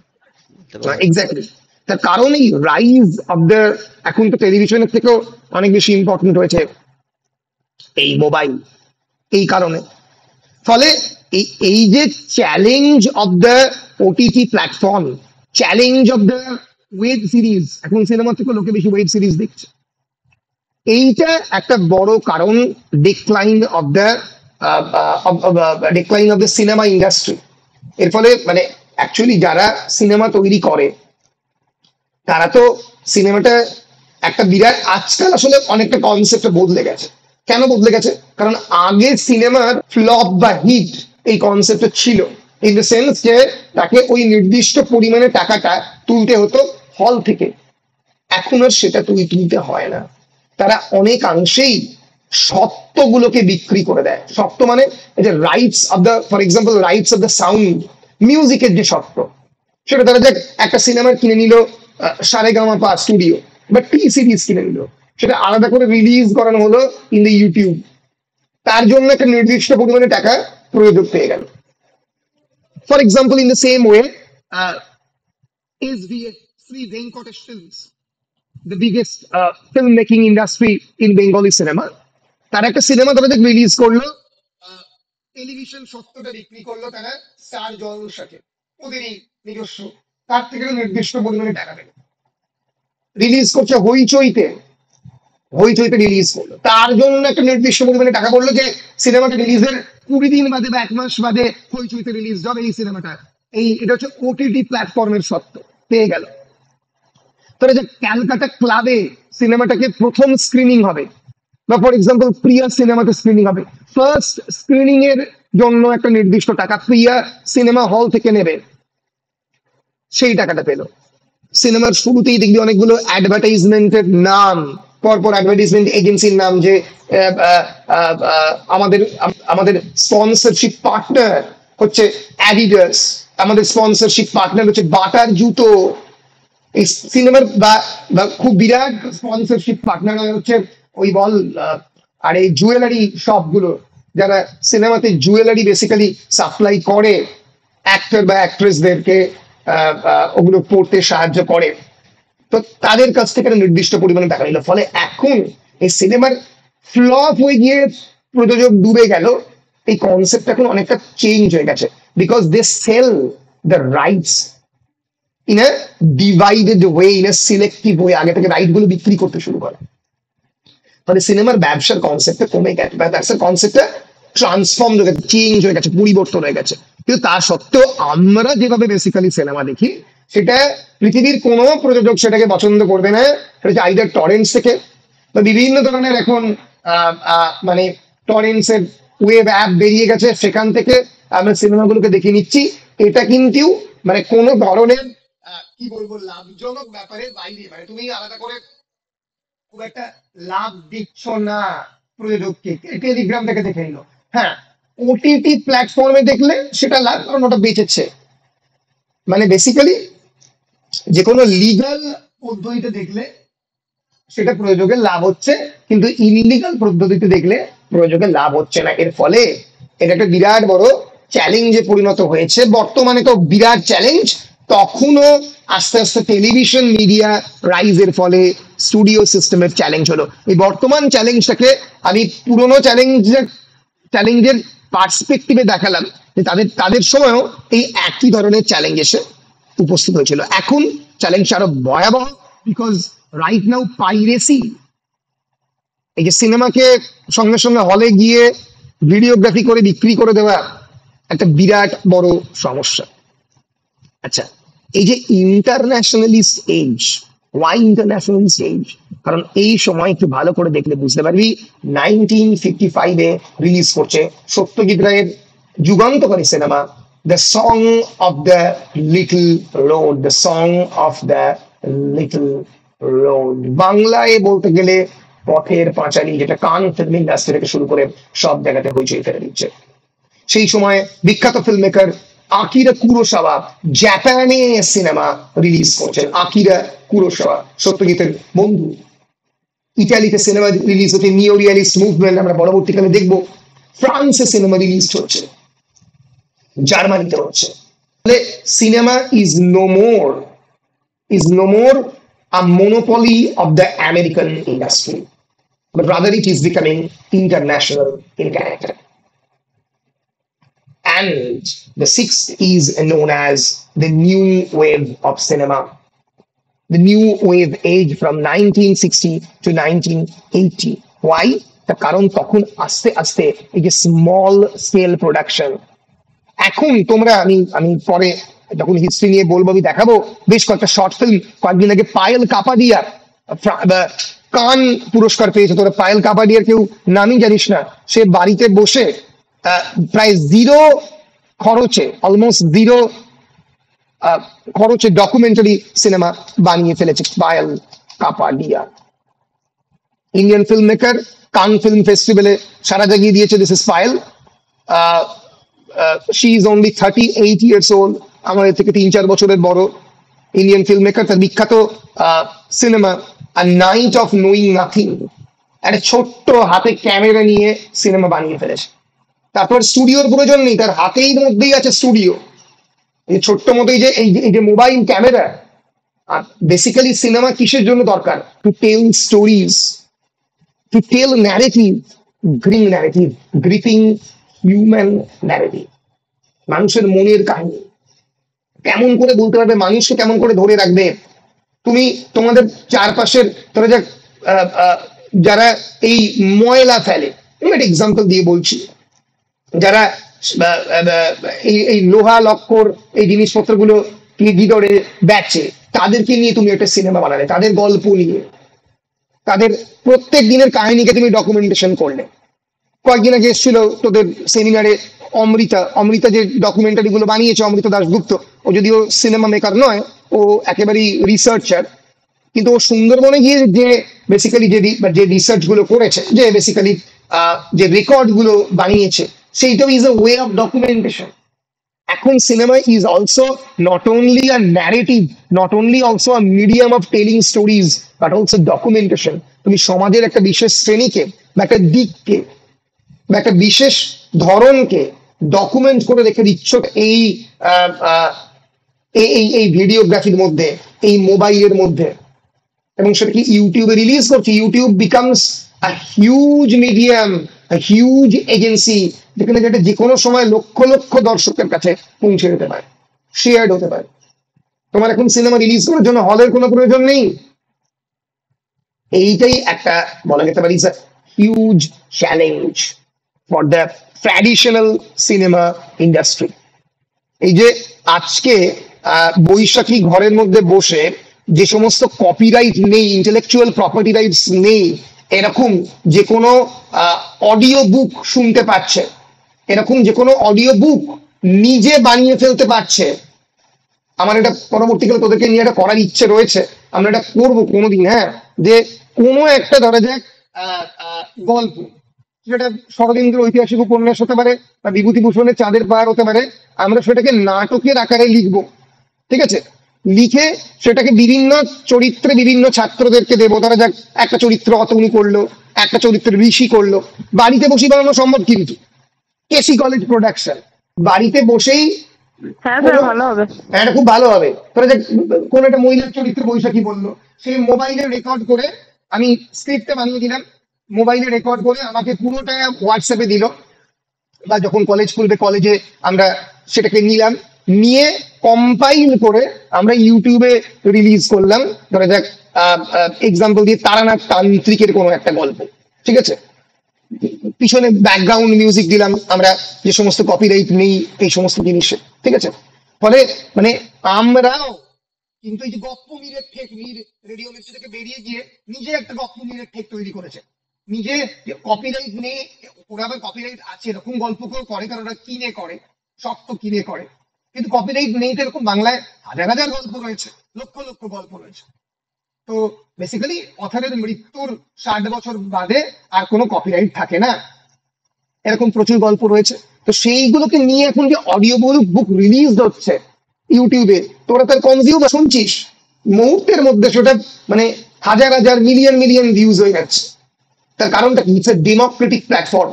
এক্স্যাক্টলি। তার কারণ এই রাইজ অফ দ্য, এখন তো টেলিভিশনের থেকেও অনেক বেশি ইম্পর্টেন্ট হয়েছে এই মোবাইল, এই কারণে। ফলে এই যে challenge of the OTT platform, challenge of the web series, এখন সিনেমা থেকে লোকে বেশি ওয়েব সিরিজ দেখছে, এইটা একটা বড় কারণ decline of the decline of the cinema industry. এর ফলে মানে অ্যাকচুয়ালি যারা সিনেমা তৈরি করে তারা তো সিনেমাটা একটা বিরাট, আজকাল আসলে অনেকটা কনসেপ্ট বদলে গেছে। কেন বদলে গেছে? কারণ আগে সিনেমার ফ্লপ বা হিট এই কনসেপ্টটা ছিল, ইন দ্য সেন্স যে তাকে ওই নির্দিষ্ট পরিমাণে টাকাটা তুলতে হতো হল থেকে। এখন আর সেটা তুলতে হয় না। তারা অনেকাংশেই সত্ত্বগুলোকে বিক্রি করে দেয়। সত্ত্ব মানে এই যে rights of the, for example rights of the sound, মিউজিকের যে সত্ত্ব, সেটা ধরা যাক একটা সিনেমা কিনে নিল সারেগামাপা স্টুডিও বা টি সিরিজ কিনে নিল, সেটা আলাদা করে রিলিজ করানো হলো ইন দ্য ইউটিউব, তার জন্য একটা নির্দিষ্ট পরিমাণে টাকা প্রয়োজক পেয়ে গেল। For example in the same way SVF, Sri Venkatesh Films, the biggest filmmaking industry in Bengali cinema, তারা একটা সিনেমা ধরে রিলিজ করলো, টেলিভিশন সত্যটা বিক্রি করলো তারা স্টার জলসাকে, ওদেরই নিজস্ব, তার থেকে নির্দিষ্ট পরিমাণে টাকা দেবে। রিলিজ করছে হইচইতে, হইচইতে রিলিজ করলো, তার জন্য একটা নির্দিষ্ট পরিমাণে টাকা বললো যে সিনেমাটা রিলিজের 20 দিন বাদে বা 1 মাস বাদে হইচইতে রিলিজ হবে এই সিনেমাটা। এটা হচ্ছে ওটিটি প্ল্যাটফর্মের সত্ত্ব, পেয়ে গেল। তাহলে যে ক্যালকাটা ক্লাবে সিনেমাটাকে প্রথম স্ক্রিনিং হবে, বা ফর এক্সাম্পল প্রিয়া সিনেমাতে স্ক্রিনিং হবে, ফার্স্ট স্ক্রিনিং এর জন্য একটা নির্দিষ্ট টাকা প্রিয়া সিনেমা হল থেকে নেবে, সেই টাকাটা পেল। সিনেমার শুরুতেই দেখবি অনেকগুলো অ্যাডভার্টাইজমেন্টের নাম, পরপর অ্যাডভার্টাইজমেন্ট এজেন্সির নাম, যে আমাদের আমাদের স্পন্সরশিপ পার্টনার হচ্ছে অ্যাডিডাস, আমাদের স্পন্সরশিপ পার্টনার হচ্ছে বাটার জুতো। এই সিনেমার বা খুব বিরাট স্পন্সরশিপ পার্টনার হচ্ছে ওই বল আর এই জুয়েলারি শপ গুলো, যারা সিনেমাতে জুয়েলারি বেসিক্যালি সাপ্লাই করে অ্যাক্টর বা অ্যাক্ট্রেসদেরকে, ওগুলো পড়তে সাহায্য করে, তো তাদের কাছ থেকে একটা নির্দিষ্ট পরিমাণে টাকা নিল। ফলে এখন এই সিনেমার ফ্লপ হয়ে গিয়ে প্রযোজক ডুবে গেল, এই কনসেপ্ট এখন অনেকটা চেঞ্জ হয়ে গেছে, because they sell the rights in a divided way, in a selective way. আগে থেকে রাইট গুলো বিক্রি করতে শুরু করে, ফলে সিনেমার ব্যবসার কনসেপ্টটা কমে গেছে, ব্যবসার কনসেপ্টটা ট্রান্সফর্ম হয়ে গেছে, চেঞ্জ হয়ে গেছে, পরিবর্তন হয়ে গেছে। কিন্তু তা সত্ত্বেও আমরা যেভাবে বেসিক্যালি সিনেমা দেখি, সেটা পৃথিবীর কোনো প্রযোজক সেটাকে পছন্দ করবে না। সেটা হচ্ছে আইদার টরেন্টস থেকে বা বিভিন্ন ধরনের এখন মানে টরেন্টস এর ওয়েব অ্যাপ বেরিয়ে গেছে, সেখান থেকে আমরা সিনেমাগুলোকে দেখে নিচ্ছি। এটা কিন্তু মানে কোনো ধরনের কি বলবো লাভজনক ব্যাপারের বাইরে, মানে তুমি আলাদা করে খুব একটা লাভ দিচ্ছ না প্রযোজককে। টেলিগ্রাম থেকে দেখে নিল, হ্যাঁ ওটিটি প্ল্যাটফর্মে দেখলে সেটা লাভ, কারণ ওটা বেঁচেছে। মানে বেসিক্যালি যে কোনো লিগাল পদ্ধতিতে দেখলে সেটা প্রযোজকের লাভ হচ্ছে, কিন্তু ইলিগাল পদ্ধতিতে দেখলে প্রযোজকের লাভ হচ্ছে না। এর ফলে এটা একটা বিরাট বড় চ্যালেঞ্জে পরিণত হয়েছে। বর্তমানে তো বিরাট চ্যালেঞ্জ, তখনও আস্তে আস্তে টেলিভিশন মিডিয়া রাইজের ফলে স্টুডিও সিস্টেমের চ্যালেঞ্জ হলো। এই বর্তমান চ্যালেঞ্জটাকে আমি পুরোনো চ্যালেঞ্জের পার্সপেক্টিভে দেখালাম, যে তাদের তাদের সময়ও এই একই ধরনের চ্যালেঞ্জ এসে উপস্থিত হয়েছিল। এখন চ্যালেঞ্জ আরো ভয়াবহ, বিকজ রাইট নাও পাইরেসি, এই যে সিনেমাকে সঙ্গে সঙ্গে হলে গিয়ে ভিডিওগ্রাফি করে বিক্রি করে দেওয়া, একটা বিরাট বড় সমস্যা। আচ্ছা, এই যে ইন্টারন্যাশনালিস্ট এজ, ওয়াই ইন্টারন্যাশনালিস্ট এজ? কারণ এই সময় একটু ভালো করে দেখলে বুঝতে পারবি, 1955-এ রিলিজ করছে সত্যজিৎ রায়ের যুগান্তকারী cinema the song of the little road. The song of the little road বাংলায় বলতে গেলে পথের পাঁচালী, যেটা কান ফিল্ম ইন্ডাস্ট্রি থেকে শুরু করে সব জায়গাতে হইচই ফেলে দিচ্ছে। সেই সময় বিখ্যাত ফিল্ম মেকার আকিরা কুরোসাওয়া জাপানে সিনেমা রিলিজ করছেন। আকিরা কুরোসাওয়া সত্যজিতের বন্ধু। ইটালিতে সিনেমা রিলিজ হচ্ছে, নিও রিয়ালিস্ট মুভমেন্ট আমরা পরবর্তীকালে দেখবো। ফ্রান্সে সিনেমা রিলিজ হচ্ছে, জার্মানিতে হচ্ছে। তাহলে cinema is no more a monopoly of the American industry, but rather it is becoming international in character. And the sixth is known as the new wave of cinema, the new wave age from 1960 to 1980. Why? তার কারণ তখন আস্তে আস্তে এই যে small scale production, এখন তোমরা আমি পরে যখন হিস্ট্রি নিয়ে বলবো আমি দেখাবো বেশ কয়েকটা শর্ট ফিল্ম। কয়েকদিন আগে পায়েল কাপাডিয়া কান পুরস্কার পেয়েছে। তোরা পায়েল কাপাডিয়ার কেউ নামই জানিস না, সে বাড়িতে বসে প্রায় জিরো খরচে, অলমোস্ট জিরো খরচে ডকুমেন্টারি সিনেমা বানিয়ে ফেলেছে Payel Kapadia. Indian film maker, কান ফিল্ম ফেস্টিভ্যালে সারা জাগিয়ে দিয়েছে। This is Payel. She is only 38 years old, আমাদের থেকে 3-4 বছরের বড়। ইন্ডিয়ান ফিল্ম মেকার, তার বিখ্যাত cinema a night of knowing nothing, একটা ছোট্ট হাতে ক্যামেরা নিয়ে সিনেমা বানিয়ে ফেলেছে। তারপর স্টুডিওর প্রয়োজন নেই, তার হাতেই মধ্যেই আছে স্টুডিও। এই ছোট্ট মতো এই যে মোবাইল ক্যামেরা। আর বেসিক্যালি সিনেমা কিসের জন্য দরকার? To tell stories, to tell narrative, gripping human narrative, মানুষের মনের কাহিনী। কেমন করে বলতে পারবে, মানুষকে কেমন করে ধরে রাখবে। তুমি তোমাদের চারপাশের ধরা যাক যারা এই ময়লা ফেলে, আমি একটা এক্সাম্পল দিয়ে বলছি, যারা এই লোহা লক্কর এই জিনিসপত্রগুলো ভিতরে বেচে, তাদেরকে নিয়ে তুমি একটা সিনেমা বানালে, তাদের গল্প নিয়ে, তাদের প্রত্যেক দিনের কাহিনীকে তুমি ডকুমেন্টেশন করলে। কয়েকদিন আগে এসেছিল তোদের সেমিনারে অমৃতা যে ডকুমেন্টারি গুলো বানিয়েছে, অমৃতা দাশগুপ্ত। ও যদিও সিনেমা মেকার নয়, ও একেবারেই রিসার্চার, কিন্তু ও সুন্দরবনে গিয়ে যে বেসিক্যালি যে রিসার্চ গুলো করেছে, যে বেসিক্যালি যে রেকর্ড গুলো বানিয়েছে, সেইটাও is a way of documentation. এখন cinema is also not only a narrative, not only also a medium of telling stories, but also documentation. তুমি সমাজের একটা বিশেষ শ্রেণীকে বা একটা দিককে বা একটা বিশেষ ধরনকে ডকুমেন্ট করে রেখে দিচ্ছ এই এই ভিডিওগ্রাফির মধ্যে, এই মোবাইলের মধ্যে, এবং সেটাকে ইউটিউবে রিলিজ করছে। YouTube becomes a huge medium, huge agency, যেখানে যেটা যে কোনো সময় লক্ষ লক্ষ দর্শকের কাছে পৌঁছে যেতে পারে, শেয়ার্ড হতে পারে। তোমার এখন সিনেমা রিলিজ করার জন্য হলের কোনো প্রয়োজন নেই। এইটাই একটা বলা যেতে পারে is a huge challenge for the traditional cinema industry. এই যে আজকে বৈশাখী ঘরের মধ্যে বসে যে সমস্ত কপিরাইট নেই, ইন্টেলেকচুয়াল প্রপার্টি রাইটস নেই, এরকম যে কোনো অডিও বুক শুনতে পাচ্ছে, এরকম যে কোনো অডিও বুক নিজে বানিয়ে ফেলতে পারছে। আমার এটা পরবর্তীকালে তোদেরকে নিয়ে এটা করার ইচ্ছে রয়েছে, আমরা এটা করবো কোনোদিন। হ্যাঁ, যে কোনো একটা ধরা যাক গল্প, সেটা শরদিন্দুর ঐতিহাসিক উপন্যাস হতে পারে বা বিভূতিভূষণের চাঁদের পাহাড় হতে পারে, আমরা সেটাকে নাটকের আকারে লিখবো। ঠিক আছে, লিখে সেটাকে বিভিন্ন চরিত্রে বিভিন্ন ছাত্রদেরকে দেবো। ধরা যাক একটা চরিত্র অতনুই করলো, একটা চরিত্র ঋষি করলো। বাড়িতে বসেই বানানো সম্ভব, কিন্তু কেসি কলেজ প্রোডাকশন, বাড়িতে বসেই হ্যাঁ স্যার, কোনো, ভালো হবে। হ্যাঁ এটা খুব ভালো হবে। ধরা যাক কোন একটা মহিলার চরিত্র বৈশাখী বললো, সেই মোবাইলে রেকর্ড করে আমি স্ক্রিপ্টে বানিয়ে দিলাম, মোবাইলে রেকর্ড করে আমাকে পুরোটা হোয়াটসঅ্যাপে দিল, বা যখন কলেজ খুলবে কলেজে আমরা সেটাকে নিলাম, নিয়ে কম্পাইল করে আমরা ইউটিউবে রিলিজ করলাম। ধরা যাক এক্সাম্পল দিয়ে তারানাথ তান্ত্রিকের কোনো একটা গল্প, ঠিক আছে, পিছনে ব্যাকগ্রাউন্ড মিউজিক দিলাম আমরা, যে সমস্ত কপিরাইট নেই এই সমস্ত জিনিসে। ঠিক আছে, ফলে মানে আমরাও কিন্তু এই যে গপ্প মিরের ঠেক, মির রেডিও মির্চি থেকে বেরিয়ে গিয়ে নিজে একটা গপ্প মিরের ঠেক তৈরি করেছে নিজে। কপিরাইট নেই, ওরা আবার কপিরাইট আছে এরকম গল্প কেউ করে, কারণ ওরা কিনে করে, শক্ত কিনে করে। কিন্তু কপিরাইট নেই তো এরকম বাংলায় হাজার হাজার গল্প রয়েছে, লক্ষ লক্ষ গল্প রয়েছে। তো বেসিক্যালি অথারের মৃত্যুর 60 বছর বাদে আর কোনো কপিরাইট থাকে না, এরকম প্রচুর গল্প রয়েছে। তো সেইগুলোকে নিয়ে এখন যে অডিও বুক রিলিজ হচ্ছে ইউটিউবে, তোরা তার কনজিউম শুনছিস, মুহূর্তের মধ্যে সেটা মানে হাজার হাজার মিলিয়ন মিলিয়ন ভিউজ হয়ে যাচ্ছে। তার কারণটা কি? It's a democratic platform.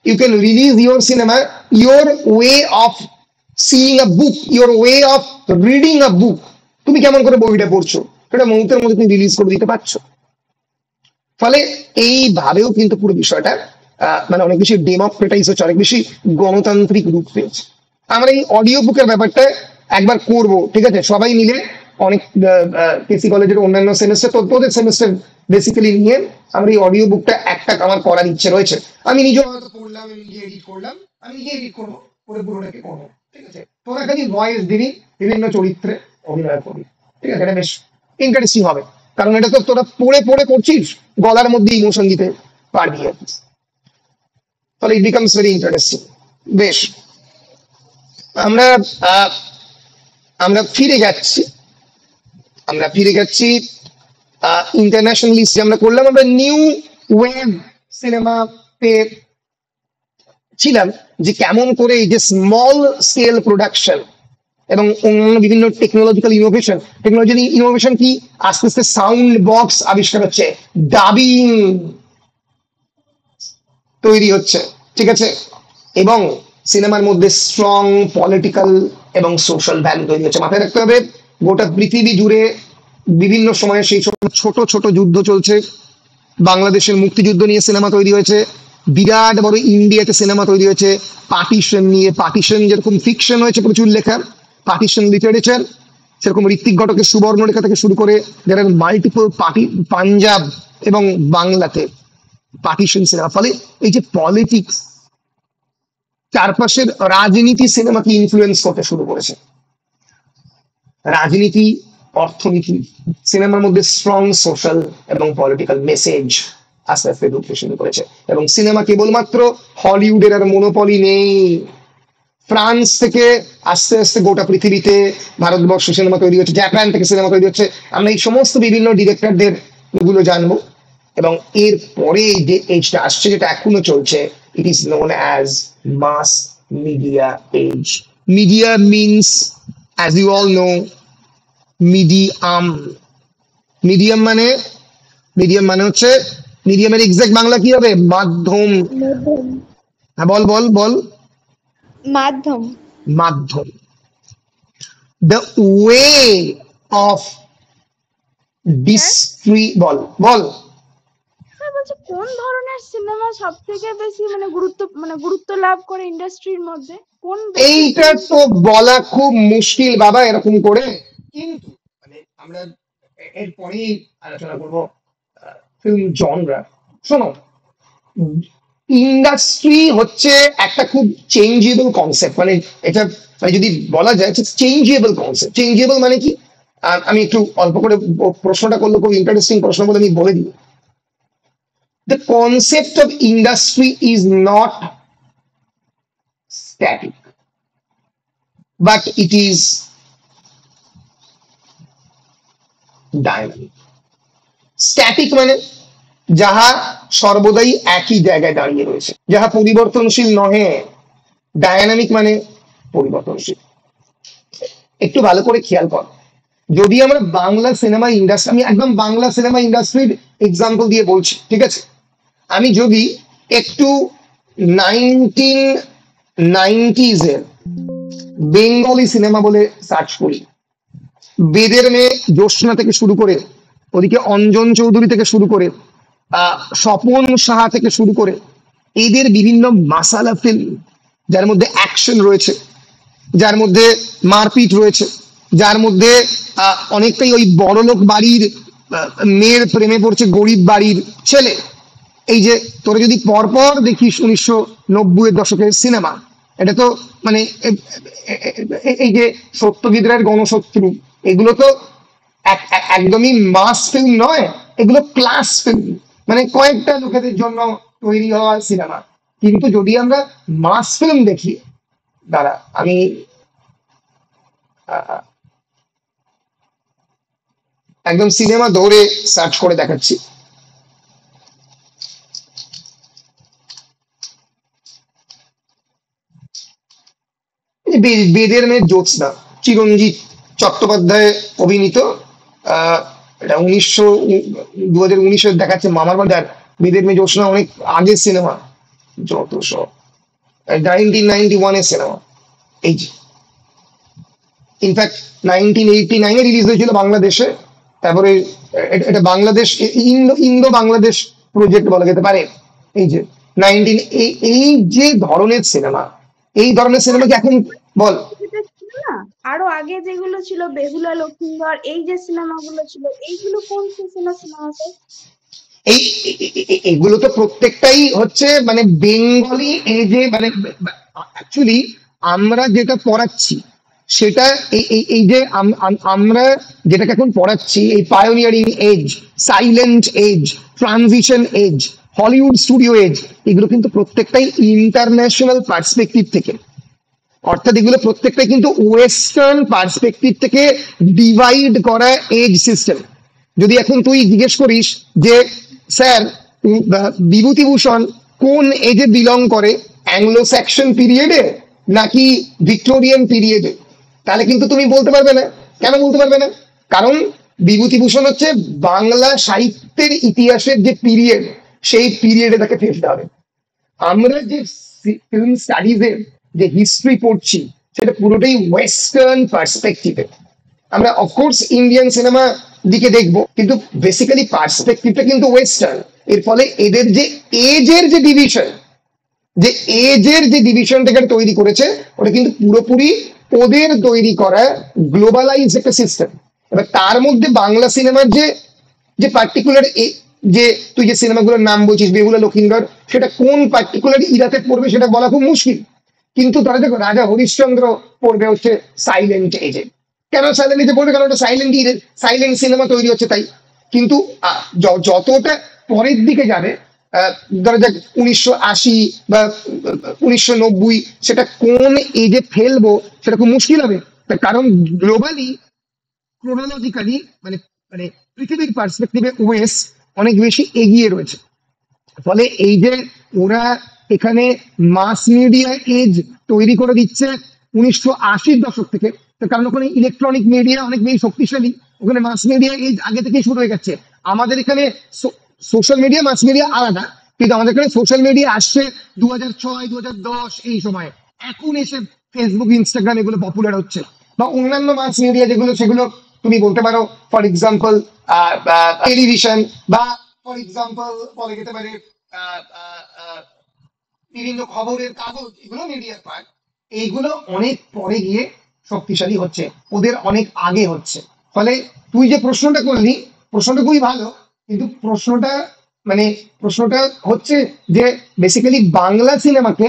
You can release your cinema, your way of seeing a book, your way of reading a book. তুমি কেমন করে বইটা পড়ছো সেটা মুহূর্তের মধ্যে তুমি রিলিজ করে দিতে পারছো। ফলে এইভাবেও কিন্তু পুরো বিষয়টা মানে অনেক বেশি ডেমোক্রেটাইজ হচ্ছে, অনেক বেশি গণতান্ত্রিক রূপ পেয়েছে। আমরা এই অডিও বুকের ব্যাপারটা একবার করব, ঠিক আছে, সবাই মিলে। অনেক কেসি কলেজের অন্যান্য সেমিস্টার, তোদের সেমিস্টার বেসিক্যালি নিয়ে আমরা এই অডিও বুকটা একটা আমার করার ইচ্ছে রয়েছে। আমি নিজেও হয়তো পড়লাম, আমি নিজে এডিট করলাম, আমি নিজে এডিট করবো, করে পুরোটাকে করবো। ঠিক আছে, তোরা খালি ভয়েস দিবি, বিভিন্ন চরিত্রে অভিনয় করবি। ঠিক আছে, এটা বেশ ইন্টারেস্টিং হবে, কারণ এটা তো তোরা পড়ে পড়ে করছিস, গলার মধ্যে ইমোশন দিতে পারবি আর কি। তাহলে ইট বিকামস ভেরি ইন্টারেস্টিং। বেশ, আমরা আহ, আমরা ফিরে যাচ্ছি, আমরা ফিরে যাচ্ছি ইন্টারন্যাশনাল লিস্টে। আমরা করলাম, আমরা নিউ ওয়েভ সিনেমাতে ছিলাম, যে কেমন করে এই যে স্মল স্কেল প্রোডাকশন এবং অন্যান্য বিভিন্ন টেকনোলজিক্যাল ইনোভেশন, টেকনোলজি ইনোভেশন কি, আস্তে আস্তে সাউন্ড বক্স আবিষ্কার হচ্ছে, ডাবিং তৈরি হচ্ছে, ঠিক আছে, এবং সিনেমার মধ্যে স্ট্রং পলিটিক্যাল এবং সোশ্যাল ভ্যালু তৈরি হচ্ছে। মাথায় রাখতে হবে, গোটা পৃথিবী জুড়ে বিভিন্ন সময়ে সেই সময় ছোট ছোট যুদ্ধ চলছে। বাংলাদেশের মুক্তিযুদ্ধ নিয়ে সিনেমা তৈরি হয়েছে, বিরাট বড় ইন্ডিয়াতে সিনেমা তৈরি হয়েছে পার্টিশন নিয়ে। পার্টিশন যেরকম ফিকশন হয়েছে প্রচুর লেখা, পার্টিশন লিটারেচার, সেরকম ঋত্বিক ঘটকের সুবর্ণরেখা থেকে শুরু করে যারা মাল্টিপল পার্টি, পাঞ্জাব এবং বাংলাতে পার্টিশন সিনেমা। ফলে এই যে পলিটিক্স, চারপাশের রাজনীতি সিনেমাকে ইনফ্লুয়েন্স করতে শুরু করেছে। রাজনীতি, অর্থনীতি, সিনেমার মধ্যে স্ট্রং সোশ্যাল এবং পলিটিক্যাল মেসেজ আস্তে আস্তে ঢুকতে শুরু করেছে। এবং সিনেমা কেবলমাত্র হলিউডের আর মনোপলি নেই, ফ্রান্স থেকে আস্তে আস্তে গোটা পৃথিবীতে ভারতবর্ষ সিনেমা তৈরি হচ্ছে, জাপান থেকে সিনেমা তৈরি হচ্ছে। আমরা এই সমস্ত বিভিন্ন ডিরেক্টরদের গুলো জানবো। এবং এর পরে যে এজটা আসছে, যেটা এখনো চলছে, it is known as mass media age. Media means, as you all know, medium. Medium মানে, মিডিয়াম মানে হচ্ছে, মিডিয়ামের এক্সাক্ট বাংলা কি হবে? মাধ্যম। মাধ্যম। হ্যাঁ, বল বল বল। মাধ্যম। মাধ্যম। The way of ball ball. Sir বলছি, কোন ধরনের সিনেমা সব থেকে বেশি গুরুত্ব লাভ করে ইন্ডাস্ট্রির মধ্যে? কোন এইটা তো বলা খুব মুশকিল বাবা এরকম করে, কিন্তু মানে আমরা এরপরেই আলোচনা করবো ফিল্ম জনরা। শোনো, ইন্ডাস্ট্রি হচ্ছে একটা খুব চেঞ্জেবল কনসেপ্ট, মানে এটা মানে যদি বলা যায় চেঞ্জেবল কনসেপ্ট। চেঞ্জেবল মানে কি? আমি একটু অল্প করে প্রশ্নটা করলে খুব ইন্টারেস্টিং প্রশ্ন বলে আমি বলে দিই। The concept of industry is not static, but it is dynamic. Static মানে যাহা সর্বদাই একই জায়গায় দাঁড়িয়ে রয়েছে, যাহা পরিবর্তনশীল নহে। ডায়নামিক মানে পরিবর্তনশীল। একটু ভালো করে খেয়াল কর, যদি আমরা বাংলা সিনেমা ইন্ডাস্ট্রি, আমি একদম বাংলা সিনেমা ইন্ডাস্ট্রির এক্সাম্পল দিয়ে বলছি, ঠিক আছে? আমি যদি একটু 1990s এর বেঙ্গলি সিনেমা বলে সার্চ করি, বেদের মেয়ে জ্যোৎস্না থেকে শুরু করে, ওদিকে অঞ্জন চৌধুরী থেকে শুরু করে, স্বপন সাহা থেকে শুরু করে, এদের বিভিন্ন মাসালা ফিল্ম, যার মধ্যে অ্যাকশন রয়েছে, যার মধ্যে মারপিট রয়েছে, যার মধ্যে অনেকটাই ওই বড়লোক বাড়ির মেয়ের প্রেমে পড়ছে গরিব বাড়ির ছেলে। এই যে তোরা যদি পরপর দেখিস 1990-এর দশকের সিনেমা, এটা তো মানে এই যে সত্যজিৎ রায়ের গণশত্রু, এগুলো তো একদমই মাস ফিল্ম নয়, এগুলো ক্লাস ফিল্ম, মানে কয়েকটা লোকেদের জন্য তৈরি হওয়া সিনেমা। কিন্তু যদি আমরা মাস ফিল্ম দেখি, দাঁড়া আমি একদম সিনেমা ধরে সার্চ করে দেখাচ্ছি। বেদের মেয়ে জ্যোৎস্না, চিরঞ্জিত চট্টোপাধ্যায় অভিনীত। এটা 2019 দেখাচ্ছে মামার বাজার। বেদের মেয়ে জ্যোৎস্না অনেক আগের সিনেমা, যত সব 1991-এর সিনেমা। এই যে ইনফ্যাক্ট 1989-এ রিলিজ হয়েছিল বাংলাদেশে। তারপরে এটা বাংলাদেশ ইন্দো বাংলাদেশ প্রজেক্ট বলা যেতে পারে। এই যে এই যে ধরনের সিনেমা, এই ধরনের সিনেমা কি এখন বল? না, আরো আগে যেগুলো ছিল বেহুলা লক্ষিন্দর, এই যে সিনেমাগুলো ছিল, এইগুলো কোন সিনেমা স্যার? এই এগুলো তো প্রত্যেকটাই হচ্ছে মানে বেঙ্গলি। এই যে মানে অ্যাকচুয়ালি আমরা যেটা পড়াচ্ছি সেটা এই যে আমরা যেটাকে এখন পড়াচ্ছি, এই pioneering age, silent age, transition age, Hollywood studio age, এগুলো কিন্তু প্রত্যেকটাই ইন্টারন্যাশনাল পার্সপেক্টিভ থেকে, অর্থাৎ এগুলো প্রত্যেকটাই কিন্তু ওয়েস্টার্ন পার্সপেক্টিভ থেকে ডিভাইড করা এজ সিস্টেম। যদি এখন তুই জিজ্ঞেস করিস যে স্যার বিভূতিভূষণ কোন এজে বিলং করে, অ্যাংলো স্যাকশন পিরিয়ডে নাকি ভিক্টোরিয়ান পিরিয়ডে, তাহলে কিন্তু তুমি বলতে পারবে না। কেন বলতে পারবে না? কারণ বিভূতিভূষণ হচ্ছে বাংলা সাহিত্যের ইতিহাসের যে পিরিয়ড, সেই পিরিয়ডে তাকে ফেলতে হবে। আমরা যে ফিল্ম স্টাডিজের যে হিস্ট্রি পড়ছি, সেটা পুরোটাই ওয়েস্টার্ন পার্সপেক্টিভে। আমরা অফকোর্স ইন্ডিয়ান সিনেমা দিকে দেখবো, কিন্তু বেসিক্যালি পার্সপেক্টিভটা কিন্তু ওয়েস্টার্ন। এর ফলে এদের যে এজের যে ডিভিশন, যে এজের যে ডিভিশনটাকে তৈরি করেছে, ওটা কিন্তু পুরোপুরি ওদের তৈরি করা গ্লোবালাইজ একটা সিস্টেম। এবার তার মধ্যে বাংলা সিনেমার যে যে পার্টিকুলার যে তুই যে সিনেমাগুলোর নাম বলছিস, বেহুলা লক্ষিন্দর, সেটা কোন পার্টিকুলার ইরাতে পড়বে সেটা বলা খুব মুশকিল। কিন্তু তারা দেখো রাজা হরিশ্চন্দ্র পড়বে হচ্ছে সাইলেন্ট এজে। কেন সাইলেন্ট এজে পড়বে? কারণ ওটা সাইলেন্ট সিনেমা তৈরি হচ্ছে তাই। কিন্তু যতটা পরের দিকে যাবে, ধরা যাক 1980 বা 1990, সেটা কোন এজে ফেলবো সেটা খুব মুশকিল হবে। তার কারণ গ্লোবালি ক্রোনোলজিক্যালি মানে মানে পৃথিবীর পার্সপেক্টিভে ওয়েস্ট অনেক বেশি এগিয়ে রয়েছে। ফলে এই যে ওরা এখানে মাস মিডিয়া এজ তৈরি করে দিচ্ছে 1980-র দশক থেকে, তার কারণ ওখানে ইলেকট্রনিক মিডিয়া অনেক বেশি শক্তিশালী, ওখানে মাস মিডিয়া এজ আগে থেকেই শুরু হয়ে গেছে। আমাদের এখানে সোশ্যাল মিডিয়া, মাস মিডিয়া আলাদা, কিন্তু আমাদের এখানে সোশ্যাল মিডিয়া আসছে 2006, 2010 এই সময়। এখন এসে ফেসবুক, ইনস্টাগ্রাম এগুলো পপুলার হচ্ছে, বা অন্যান্য মাস মিডিয়া যেগুলো, সেগুলো তুমি বলতে পারো ফর এক্সাম্পল টেলিভিশন, বা ফর এক্সাম্পল বলা যেতে পারে বিভিন্ন খবরের কাগজ, এগুলো মিডিয়ার পার্ট। এইগুলো অনেক পরে গিয়ে শক্তিশালী হচ্ছে, ওদের অনেক আগে হচ্ছে। ফলে তুই যে প্রশ্নটা করলি, প্রশ্নটা খুবই ভালো, কিন্তু প্রশ্নটা মানে প্রশ্নটা হচ্ছে যে বেসিক্যালি বাংলা সিনেমাকে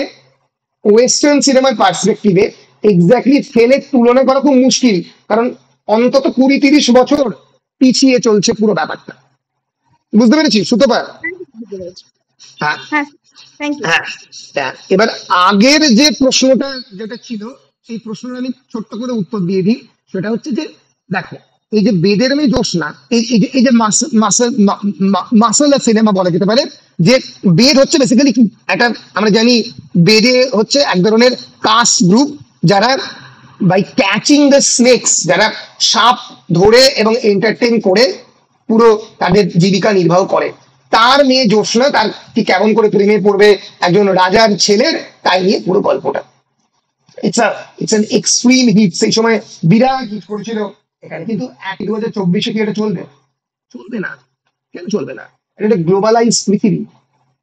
ওয়েস্টার্ন সিনেমার পার্সপেক্টিভে এক্স্যাক্টলি ফেলে তুলনা করা খুব মুশকিল, কারণ অন্তত 20-30 বছর পিছিয়ে চলছে পুরো ব্যাপারটা। বুঝতে পেরেছি সুতপা? হ্যাঁ হ্যাঁ, থ্যাংক ইউ। হ্যাঁ হ্যাঁ। এবার আগের যে প্রশ্নটা যেটা ছিল সেই প্রশ্নের আমি ছোট্ট করে উত্তর দিয়ে দিই। সেটা হচ্ছে যে দেখো, এই যে বেদের মেয়ে জোসনা, এই যে মাসালা সিনেমা বলা যেতে পারে, যে বেদ হচ্ছে বেসিক্যালি কি একটা, আমরা জানি বেদে হচ্ছে এক ধরনের কাস্ট গ্রুপ যারা বাই ক্যাচিং দ্য স্নেকস, যারা সাপ ধরে এবং এন্টারটেইন করে পুরো তাদের জীবিকা নির্বাহ করে। তার মেয়ে জ্যোৎস্না তার কি কেমন করে প্রেমে পড়বে একজন রাজার ছেলের, তাই নিয়ে পুরো গল্পটা। ইটস অ্যান এক্সট্রিম হিট, সেই সময় বিরাট হিট করেছিল। এখানে কিন্তু 2024 কি এটা চলবে? চলবে না। কেন চলবে না? এটা একটা গ্লোবালাইজ পৃথিবী।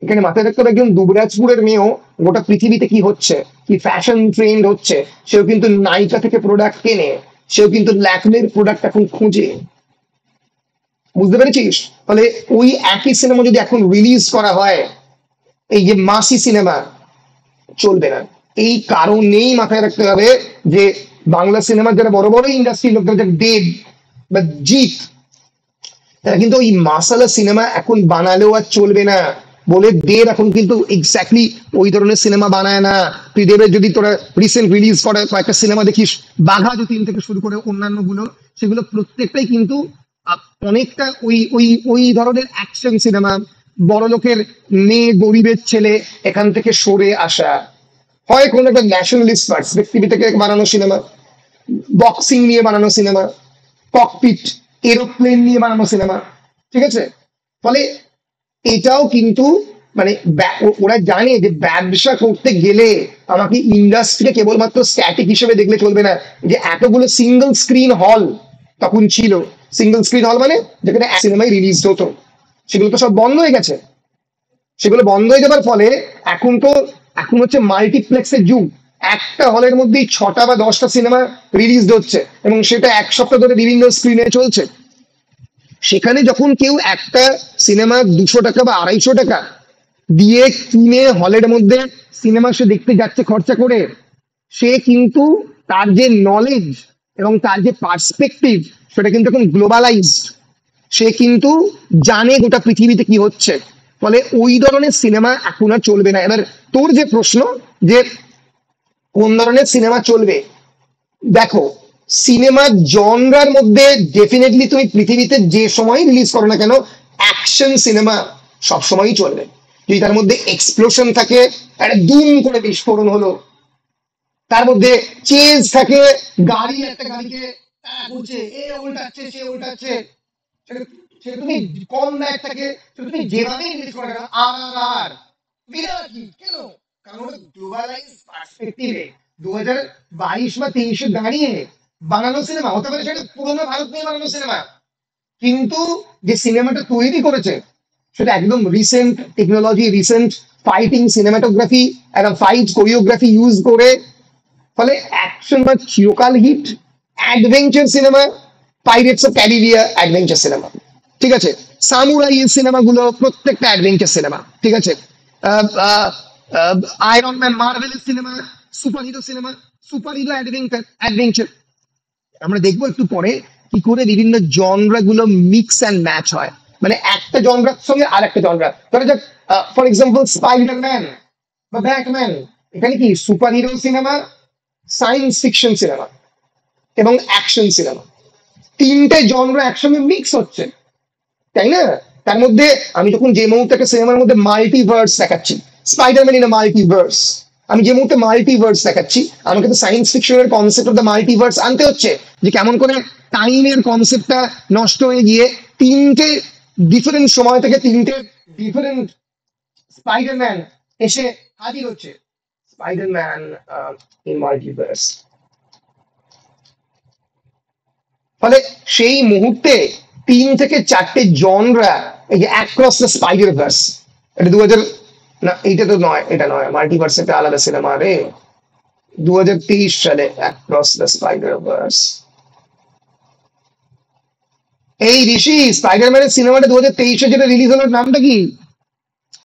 এখানে মাথায় রাখতে হবে একজন দুবরাজপুরের মেয়েও গোটা পৃথিবীতে কি হচ্ছে, কি ফ্যাশন ট্রেন্ড হচ্ছে, সেও কিন্তু নায়িকা থেকে প্রোডাক্ট কেনে, সেও কিন্তু ল্যাকমের প্রোডাক্ট এখন খুঁজে। বুঝতে পেরেছিস? ফলে ওই একই সিনেমা যদি এখন রিলিজ করা হয়, এই যে মাসি সিনেমা, চলবে না। এই কারণেই মাথায় রাখতে হবে যে বাংলা সিনেমার যারা বড় বড় ইন্ডাস্ট্রির লোক, যারা দেব বা জিৎ, তারা কিন্তু ওই মাসালা সিনেমা এখন বানালেও আর চলবে না বলে দেব এখন কিন্তু এক্স্যাক্টলি ওই ধরনের সিনেমা বানায় না। তুই দেবের যদি তোরা রিসেন্ট রিলিজ করা কয়েকটা সিনেমা দেখিস, বাঘা যতীন থেকে শুরু করে অন্যান্য গুলো, সেগুলো প্রত্যেকটাই কিন্তু অনেকটা ওই ওই ওই ধরনের অ্যাকশন সিনেমা, বড় লোকের মেয়ে গরিবের ছেলে এখান থেকে সরে আসা, হয় কোনো একটা ন্যাশনালিস্ট পার্সপেক্টিভ থেকে বানানো সিনেমা, বক্সিং নিয়ে বানানো সিনেমা, ককপিট এরোপ্লেন নিয়ে বানানো সিনেমা, ঠিক আছে? ফলে এটাও কিন্তু মানে ওরা জানে যে ব্যবসা করতে গেলে আমাকে ইন্ডাস্ট্রিকে কেবলমাত্র স্ট্যাটিক হিসেবে দেখলে চলবে না। যে এতগুলো সিঙ্গেল স্ক্রিন হল তখন ছিল, সিঙ্গেল স্ক্রিন হল মানে যেখানে সিনেমাই রিলিজ হতো, সেগুলো তো সব বন্ধ হয়ে গেছে। সেগুলো বন্ধ হয়ে যাবার ফলে এখন হচ্ছে মাল্টিপ্লেক্সের যুগ। একটা হলের মধ্যেই 6টা বা 10টা সিনেমা রিলিজ হচ্ছে এবং সেটা এক সপ্তাহ ধরে বিভিন্ন স্ক্রিনে চলছে। সেখানে যখন কেউ একটা সিনেমা 200 টাকা বা 250 টাকা দিয়ে কিনে হলের মধ্যে সিনেমা সে দেখতে যাচ্ছে খরচা করে, সে কিন্তু তার যে নলেজ এবং তার যে পার্সপেক্টিভ, সেটা কিন্তু এখন গ্লোবালাইজড। সে কিন্তু জানে গোটা পৃথিবীতে কি হচ্ছে। ফলে ওই ধরনের সিনেমা এখন আর চলবে না। এবার তোর যে প্রশ্ন যে কোন ধরনের সিনেমা চলবে, দেখো, সিনেমার জনরার মধ্যে ডেফিনেটলি তুমি পৃথিবীতে যে সময় রিলিজ করো না কেন, অ্যাকশন সিনেমা সবসময়ই চলবে। যদি তার মধ্যে এক্সপ্লোশন থাকে, একটা দুম করে বিস্ফোরণ হলো, তার মধ্যে চেজ থাকে, গাড়ি একটা গাড়িকে ঘুরছে, এ উল্টাচ্ছে সে উল্টাচ্ছে, সেটা তুমি কম দায় থাকে, সেটা তুমি যেভাবেই রিলিজ করো না কেন, আর বিরাট হিট। কেন? কারণ ওটা গ্লোবালাইজ পার্সপেক্টিভে 2022 বা 23 দাঁড়িয়ে বানানো সিনেমা হতে পারে, সেটা পুরোনো ভারত নিয়ে বানানো সিনেমা, কিন্তু যে সিনেমাটা তৈরি করেছে সেটা একদম recent technology, recent fighting cinematography, একটা ফাইট কোরিওগ্রাফি ইউজ করে। ফলে অ্যাকশন বা চিরকাল hit. Adventure cinema, pirates of Caribbean adventure cinema, ঠিক আছে? সামুরাই সিনেমাগুলো প্রত্যেকটা অ্যাডভেঞ্চার সিনেমা, ঠিক আছে? আয়রন ম্যান, মার্ভেলের cinema super hero cinema, super hero adventure. আমরা দেখবো একটু পরে কি করে বিভিন্ন জনরা গুলো মিক্স অ্যান্ড ম্যাচ হয়, মানে একটা জনরার সঙ্গে আর একটা জনরা। ধরা যাক ফর এক্সাম্পল স্পাইডারম্যান বা ব্যাটম্যান, এখানে কি super hero cinema, science fiction cinema এবং অ্যাকশন সিনেমা, তিনটে জনরা একসঙ্গে মিক্স হচ্ছে, তাই না? তার মধ্যে আমি যখন যে মুহূর্তে একটা সিনেমার মধ্যে মাল্টিভার্স দেখাচ্ছি, স্পাইডারম্যান ইন মাল্টিভার্স, আমি যে মুহূর্তে মাল্টিভার্স দেখাচ্ছি, আমাকে তো সায়েন্স ফিকশনের কনসেপ্ট অফ দ্য মাল্টিভার্স আনতে হচ্ছে, যে কেমন করে টাইমের কনসেপ্টটা নষ্ট হয়ে গিয়ে তিনটে ডিফারেন্ট সময় থেকে তিনটে ডিফারেন্ট স্পাইডারম্যান এসে হাজির হচ্ছে। Spiderman in multiverse. ফলে সেই মুহূর্তে 3 থেকে 4টে জনরা, এই যে অ্যাক্রস দ্য স্পাইডার ভার্স, এটা 2000 না, এইটা তো নয়, এটা নয়, মাল্টিভার্স একটা আলাদা সিনেমা রে, 2023 সালে অ্যাক্রস দ্য স্পাইডার ভার্স। এই ঋষি, স্পাইডারম্যানের সিনেমাটা 2023 যেটা রিলিজ হলো, নামটা কি?